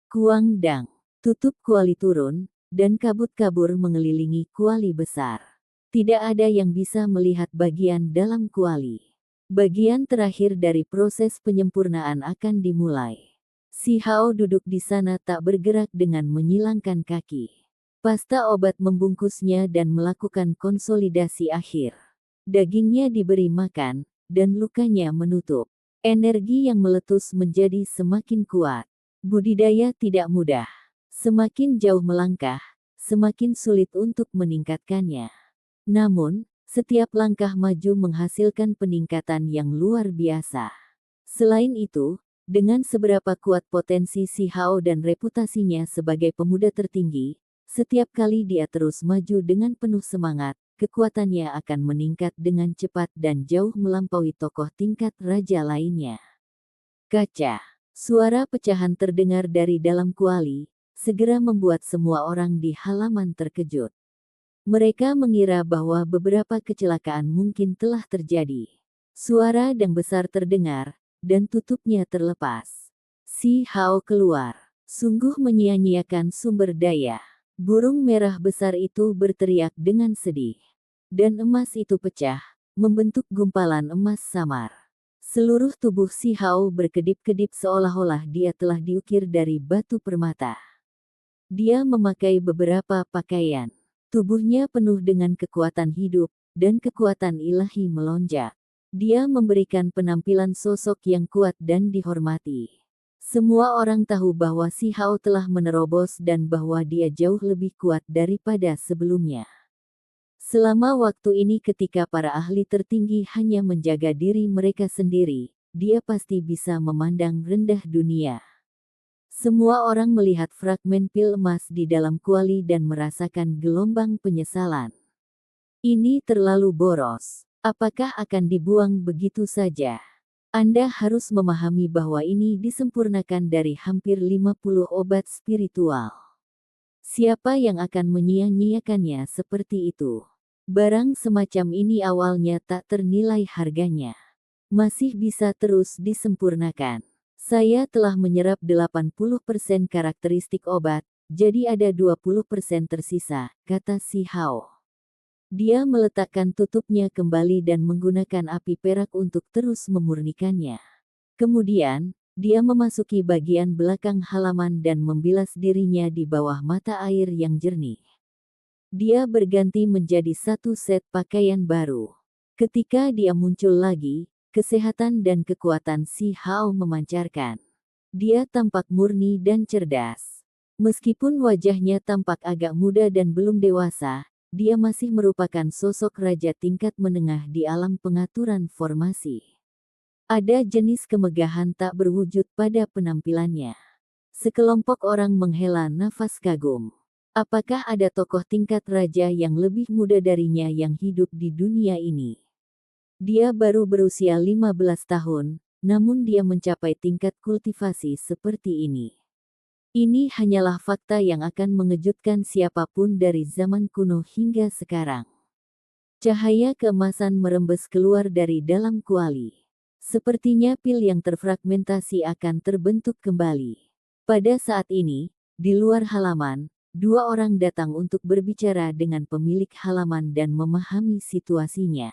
Kuang Dang, tutup kuali turun, dan kabut-kabur mengelilingi kuali besar. Tidak ada yang bisa melihat bagian dalam kuali. Bagian terakhir dari proses penyempurnaan akan dimulai. Si Hao duduk di sana tak bergerak dengan menyilangkan kaki. Pasta obat membungkusnya dan melakukan konsolidasi akhir. Dagingnya diberi makan, dan lukanya menutup. Energi yang meletus menjadi semakin kuat. Budidaya tidak mudah. Semakin jauh melangkah, semakin sulit untuk meningkatkannya. Namun, setiap langkah maju menghasilkan peningkatan yang luar biasa. Selain itu, dengan seberapa kuat potensi Si Hao dan reputasinya sebagai pemuda tertinggi, setiap kali dia terus maju dengan penuh semangat, kekuatannya akan meningkat dengan cepat dan jauh melampaui tokoh tingkat raja lainnya. Kaca. Suara pecahan terdengar dari dalam kuali, segera membuat semua orang di halaman terkejut. Mereka mengira bahwa beberapa kecelakaan mungkin telah terjadi. Suara dang besar terdengar, dan tutupnya terlepas. Si Hao keluar. Sungguh menyia-nyiakan sumber daya. Burung merah besar itu berteriak dengan sedih. Dan emas itu pecah, membentuk gumpalan emas samar. Seluruh tubuh Si Hao berkedip-kedip seolah-olah dia telah diukir dari batu permata. Dia memakai beberapa pakaian. Tubuhnya penuh dengan kekuatan hidup, dan kekuatan ilahi melonjak. Dia memberikan penampilan sosok yang kuat dan dihormati. Semua orang tahu bahwa Si Hao telah menerobos dan bahwa dia jauh lebih kuat daripada sebelumnya. Selama waktu ini ketika para ahli tertinggi hanya menjaga diri mereka sendiri, dia pasti bisa memandang rendah dunia. Semua orang melihat fragmen pil emas di dalam kuali dan merasakan gelombang penyesalan. Ini terlalu boros. Apakah akan dibuang begitu saja? Anda harus memahami bahwa ini disempurnakan dari hampir 50 obat spiritual. Siapa yang akan menyia-nyiakannya seperti itu? Barang semacam ini awalnya tak ternilai harganya. Masih bisa terus disempurnakan. Saya telah menyerap 80% karakteristik obat, jadi ada 20% tersisa, kata Si Hao. Dia meletakkan tutupnya kembali dan menggunakan api perak untuk terus memurnikannya. Kemudian, dia memasuki bagian belakang halaman dan membilas dirinya di bawah mata air yang jernih. Dia berganti menjadi satu set pakaian baru. Ketika dia muncul lagi, kesehatan dan kekuatan Si Hao memancarkan. Dia tampak murni dan cerdas. Meskipun wajahnya tampak agak muda dan belum dewasa, dia masih merupakan sosok raja tingkat menengah di alam pengaturan formasi. Ada jenis kemegahan tak berwujud pada penampilannya. Sekelompok orang menghela nafas kagum. Apakah ada tokoh tingkat raja yang lebih muda darinya yang hidup di dunia ini? Dia baru berusia 15 tahun, namun dia mencapai tingkat kultivasi seperti ini. Ini hanyalah fakta yang akan mengejutkan siapapun dari zaman kuno hingga sekarang. Cahaya keemasan merembes keluar dari dalam kuali. Sepertinya pil yang terfragmentasi akan terbentuk kembali. Pada saat ini, di luar halaman, dua orang datang untuk berbicara dengan pemilik halaman dan memahami situasinya.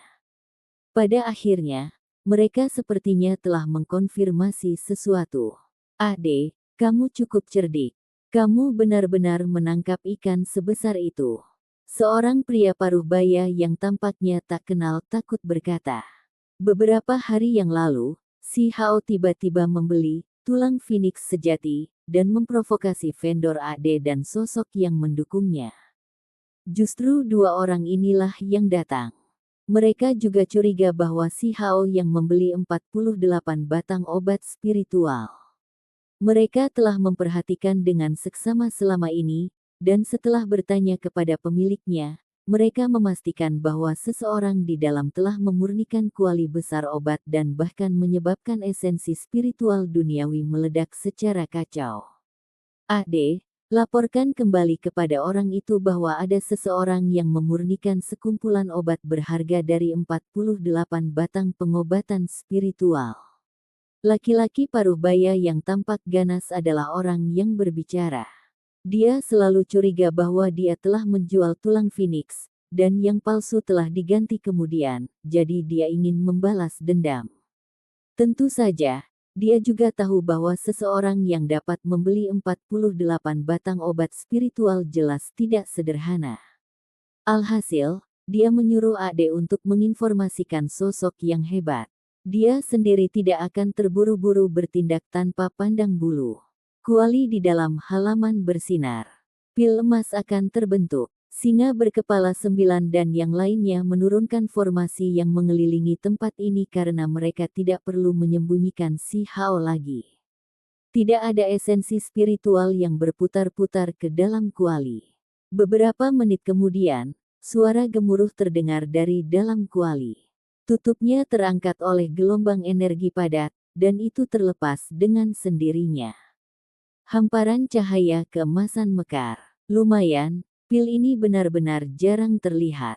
Pada akhirnya, mereka sepertinya telah mengkonfirmasi sesuatu. Ade, kamu cukup cerdik. Kamu benar-benar menangkap ikan sebesar itu. Seorang pria paruh baya yang tampaknya tak kenal takut berkata. Beberapa hari yang lalu, Si Hao tiba-tiba membeli tulang phoenix sejati dan memprovokasi vendor Ade dan sosok yang mendukungnya. Justru dua orang inilah yang datang. Mereka juga curiga bahwa Si Hao yang membeli 48 batang obat spiritual. Mereka telah memperhatikan dengan seksama selama ini, dan setelah bertanya kepada pemiliknya, mereka memastikan bahwa seseorang di dalam telah memurnikan kuali besar obat dan bahkan menyebabkan esensi spiritual duniawi meledak secara kacau. Ade, Laporkan kembali kepada orang itu bahwa ada seseorang yang memurnikan sekumpulan obat berharga dari 48 batang pengobatan spiritual. Laki-laki paruh baya yang tampak ganas adalah orang yang berbicara. Dia selalu curiga bahwa dia telah menjual tulang phoenix, dan yang palsu telah diganti kemudian, jadi dia ingin membalas dendam. Tentu saja, dia juga tahu bahwa seseorang yang dapat membeli 48 batang obat spiritual jelas tidak sederhana. Alhasil, dia menyuruh Ade untuk menginformasikan sosok yang hebat. Dia sendiri tidak akan terburu-buru bertindak tanpa pandang bulu. Kuali di dalam halaman bersinar. Pil emas akan terbentuk. Singa berkepala 9 dan yang lainnya menurunkan formasi yang mengelilingi tempat ini karena mereka tidak perlu menyembunyikan si Hao lagi. Tidak ada esensi spiritual yang berputar-putar ke dalam kuali. Beberapa menit kemudian, suara gemuruh terdengar dari dalam kuali. Tutupnya terangkat oleh gelombang energi padat, dan itu terlepas dengan sendirinya. Hamparan cahaya keemasan mekar. Lumayan. Pil ini benar-benar jarang terlihat.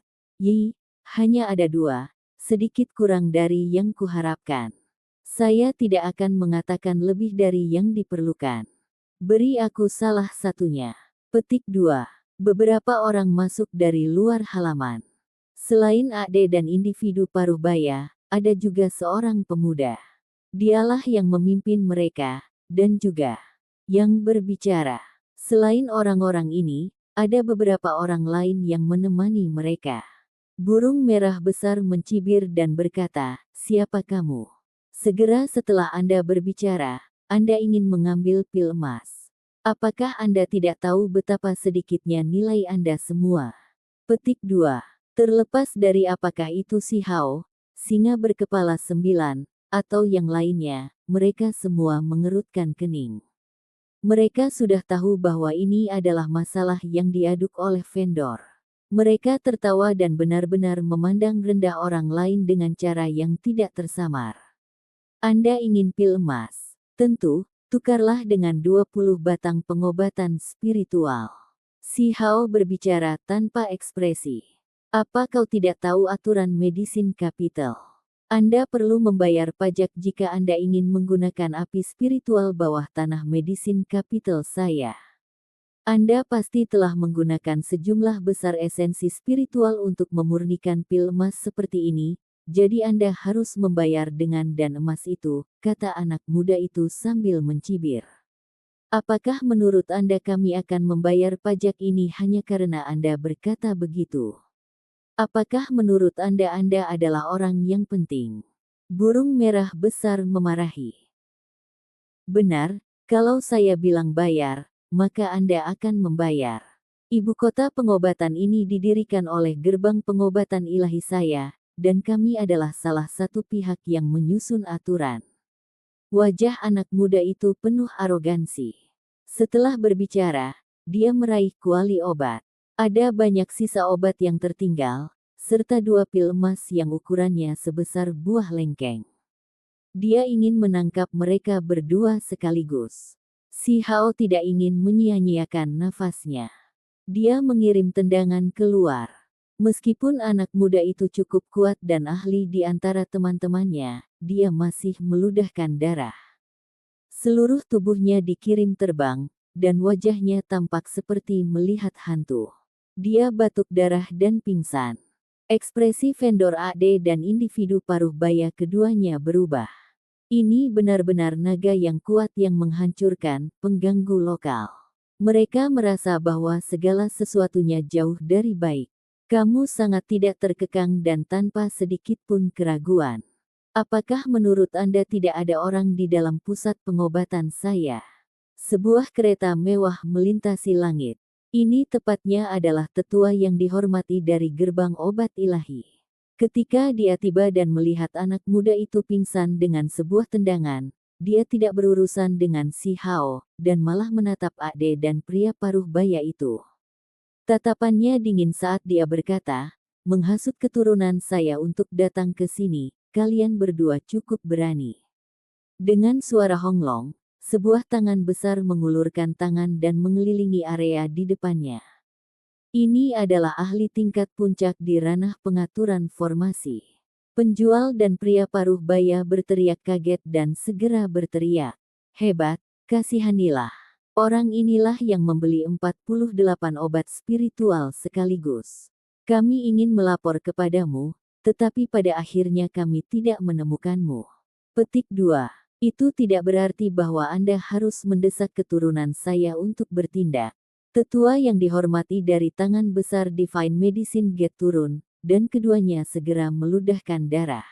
Hanya ada 2, sedikit kurang dari yang kuharapkan. Saya tidak akan mengatakan lebih dari yang diperlukan. Beri aku salah satunya. Petik 2. Beberapa orang masuk dari luar halaman. Selain Ade dan individu paruh baya, ada juga seorang pemuda. Dialah yang memimpin mereka, dan juga yang berbicara. Selain orang-orang ini, ada beberapa orang lain yang menemani mereka. Burung merah besar mencibir dan berkata, "Siapa kamu?" Segera setelah Anda berbicara, Anda ingin mengambil pil emas. Apakah Anda tidak tahu betapa sedikitnya nilai Anda semua? Petik 2. Terlepas dari apakah itu si Hao, singa berkepala 9, atau yang lainnya, mereka semua mengerutkan kening. Mereka sudah tahu bahwa ini adalah masalah yang diaduk oleh vendor. Mereka tertawa dan benar-benar memandang rendah orang lain dengan cara yang tidak tersamar. Anda ingin pil emas? Tentu, tukarlah dengan 20 batang pengobatan spiritual. Si Hao berbicara tanpa ekspresi. Apa kau tidak tahu aturan medisin capital? Anda perlu membayar pajak jika Anda ingin menggunakan api spiritual bawah tanah medisin capital saya. Anda pasti telah menggunakan sejumlah besar esensi spiritual untuk memurnikan pil emas seperti ini, jadi Anda harus membayar dengan dan emas itu, kata anak muda itu sambil mencibir. Apakah menurut Anda kami akan membayar pajak ini hanya karena Anda berkata begitu? Apakah menurut Anda adalah orang yang penting? Burung merah besar memarahi. Benar, kalau saya bilang bayar, maka Anda akan membayar. Ibu kota pengobatan ini didirikan oleh gerbang pengobatan ilahi saya, dan kami adalah salah satu pihak yang menyusun aturan. Wajah anak muda itu penuh arogansi. Setelah berbicara, dia meraih kuali obat. Ada banyak sisa obat yang tertinggal, serta 2 pil emas yang ukurannya sebesar buah lengkeng. Dia ingin menangkap mereka berdua sekaligus. Si Hao tidak ingin menyia-nyiakan nafasnya. Dia mengirim tendangan keluar. Meskipun anak muda itu cukup kuat dan ahli di antara teman-temannya, dia masih meludahkan darah. Seluruh tubuhnya dikirim terbang, dan wajahnya tampak seperti melihat hantu. Dia batuk darah dan pingsan. Ekspresi vendor AD dan individu paruh baya keduanya berubah. Ini benar-benar naga yang kuat yang menghancurkan, pengganggu lokal. Mereka merasa bahwa segala sesuatunya jauh dari baik. Kamu sangat tidak terkekang dan tanpa sedikit pun keraguan. Apakah menurut Anda tidak ada orang di dalam pusat pengobatan saya? Sebuah kereta mewah melintasi langit. Ini tepatnya adalah tetua yang dihormati dari gerbang obat ilahi. Ketika dia tiba dan melihat anak muda itu pingsan dengan sebuah tendangan, dia tidak berurusan dengan si Hao, dan malah menatap Ade dan pria paruh baya itu. Tatapannya dingin saat dia berkata, "Menghasut keturunan saya untuk datang ke sini, kalian berdua cukup berani." Dengan suara honglong, Sebuah tangan besar mengulurkan tangan dan mengelilingi area di depannya. Ini adalah ahli tingkat puncak di ranah pengaturan formasi. Penjual dan pria paruh baya berteriak kaget dan segera berteriak, "Hebat, kasihanilah." Orang inilah yang membeli 48 obat spiritual sekaligus. Kami ingin melapor kepadamu, tetapi pada akhirnya kami tidak menemukanmu. Petik 2. Itu tidak berarti bahwa Anda harus mendesak keturunan saya untuk bertindak. Tetua yang dihormati dari tangan besar Divine Medicine Gate turun, dan keduanya segera meludahkan darah.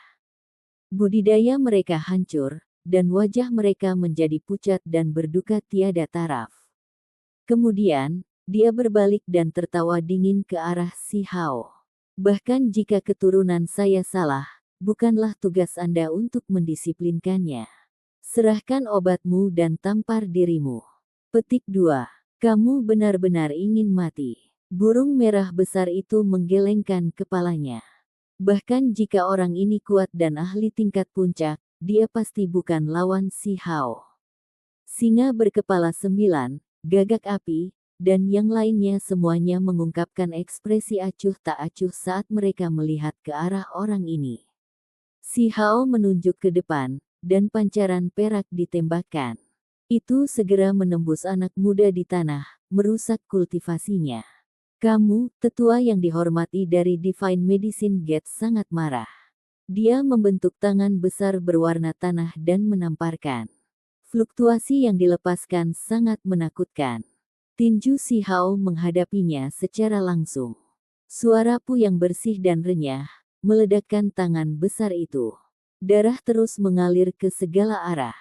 Budidaya mereka hancur, dan wajah mereka menjadi pucat dan berduka tiada taraf. Kemudian, dia berbalik dan tertawa dingin ke arah Si Hao. Bahkan jika keturunan saya salah, bukanlah tugas Anda untuk mendisiplinkannya. Serahkan obatmu dan tampar dirimu. Petik 2. Kamu benar-benar ingin mati. Burung merah besar itu menggelengkan kepalanya. Bahkan jika orang ini kuat dan ahli tingkat puncak, dia pasti bukan lawan Si Hao. Singa berkepala 9, gagak api, dan yang lainnya semuanya mengungkapkan ekspresi acuh tak acuh saat mereka melihat ke arah orang ini. Si Hao menunjuk ke depan, dan pancaran perak ditembakkan. Itu segera menembus anak muda di tanah, merusak kultivasinya. Kamu, tetua yang dihormati dari Divine Medicine Gate sangat marah. Dia membentuk tangan besar berwarna tanah dan menamparkan. Fluktuasi yang dilepaskan sangat menakutkan. Tinju Si Hao menghadapinya secara langsung. Suara Pu yang bersih dan renyah, meledakkan tangan besar itu. Darah terus mengalir ke segala arah.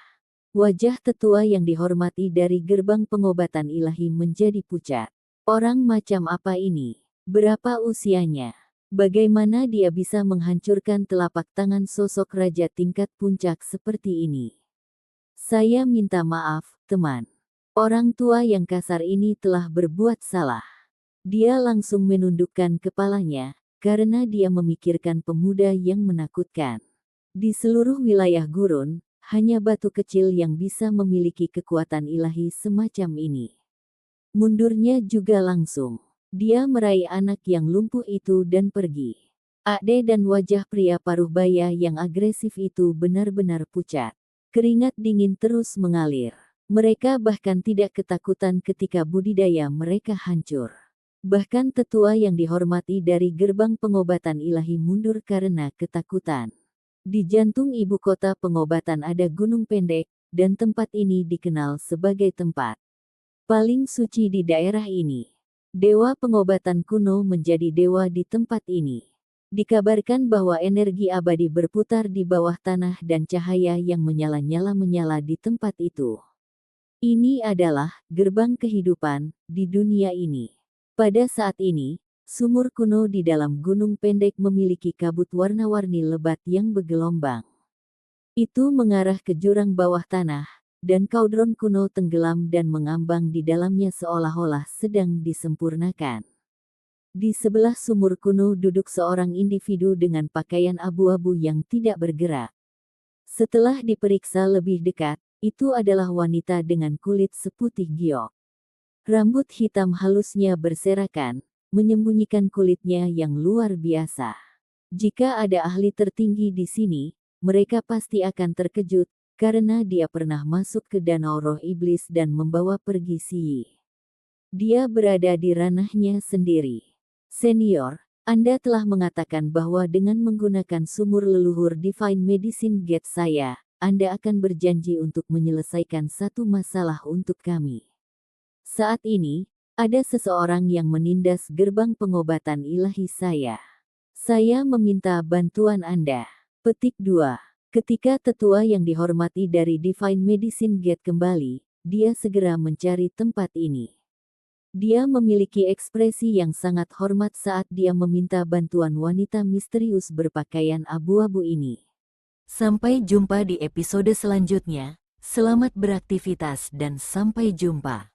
Wajah tetua yang dihormati dari gerbang pengobatan ilahi menjadi pucat. Orang macam apa ini? Berapa usianya? Bagaimana dia bisa menghancurkan telapak tangan sosok raja tingkat puncak seperti ini? Saya minta maaf, teman. Orang tua yang kasar ini telah berbuat salah. Dia langsung menundukkan kepalanya, karena dia memikirkan pemuda yang menakutkan. Di seluruh wilayah gurun, hanya batu kecil yang bisa memiliki kekuatan ilahi semacam ini. Mundurnya juga langsung. Dia meraih anak yang lumpuh itu dan pergi. Ade dan wajah pria paruh baya yang agresif itu benar-benar pucat. Keringat dingin terus mengalir. Mereka bahkan tidak ketakutan ketika budidaya mereka hancur. Bahkan tetua yang dihormati dari gerbang pengobatan ilahi mundur karena ketakutan. Di jantung ibu kota pengobatan ada gunung pendek, dan tempat ini dikenal sebagai tempat paling suci di daerah ini. Dewa pengobatan kuno menjadi dewa di tempat ini. Dikabarkan bahwa energi abadi berputar di bawah tanah dan cahaya yang menyala-nyala menyala di tempat itu. Ini adalah gerbang kehidupan di dunia ini. Pada saat ini, sumur kuno di dalam gunung pendek memiliki kabut warna-warni lebat yang bergelombang. Itu mengarah ke jurang bawah tanah, dan kaudron kuno tenggelam dan mengambang di dalamnya seolah-olah sedang disempurnakan. Di sebelah sumur kuno duduk seorang individu dengan pakaian abu-abu yang tidak bergerak. Setelah diperiksa lebih dekat, itu adalah wanita dengan kulit seputih giok. Rambut hitam halusnya berserakan, menyembunyikan kulitnya yang luar biasa. Jika ada ahli tertinggi di sini, mereka pasti akan terkejut, karena dia pernah masuk ke danau roh iblis dan membawa pergi Siyi. Dia berada di ranahnya sendiri. Senior, Anda telah mengatakan bahwa dengan menggunakan sumur leluhur Divine Medicine Gate saya, Anda akan berjanji untuk menyelesaikan satu masalah untuk kami. Saat ini, ada seseorang yang menindas gerbang pengobatan ilahi saya. Saya meminta bantuan Anda. Petik 2. Ketika tetua yang dihormati dari Divine Medicine Gate kembali, dia segera mencari tempat ini. Dia memiliki ekspresi yang sangat hormat saat dia meminta bantuan wanita misterius berpakaian abu-abu ini. Sampai jumpa di episode selanjutnya. Selamat beraktivitas dan sampai jumpa.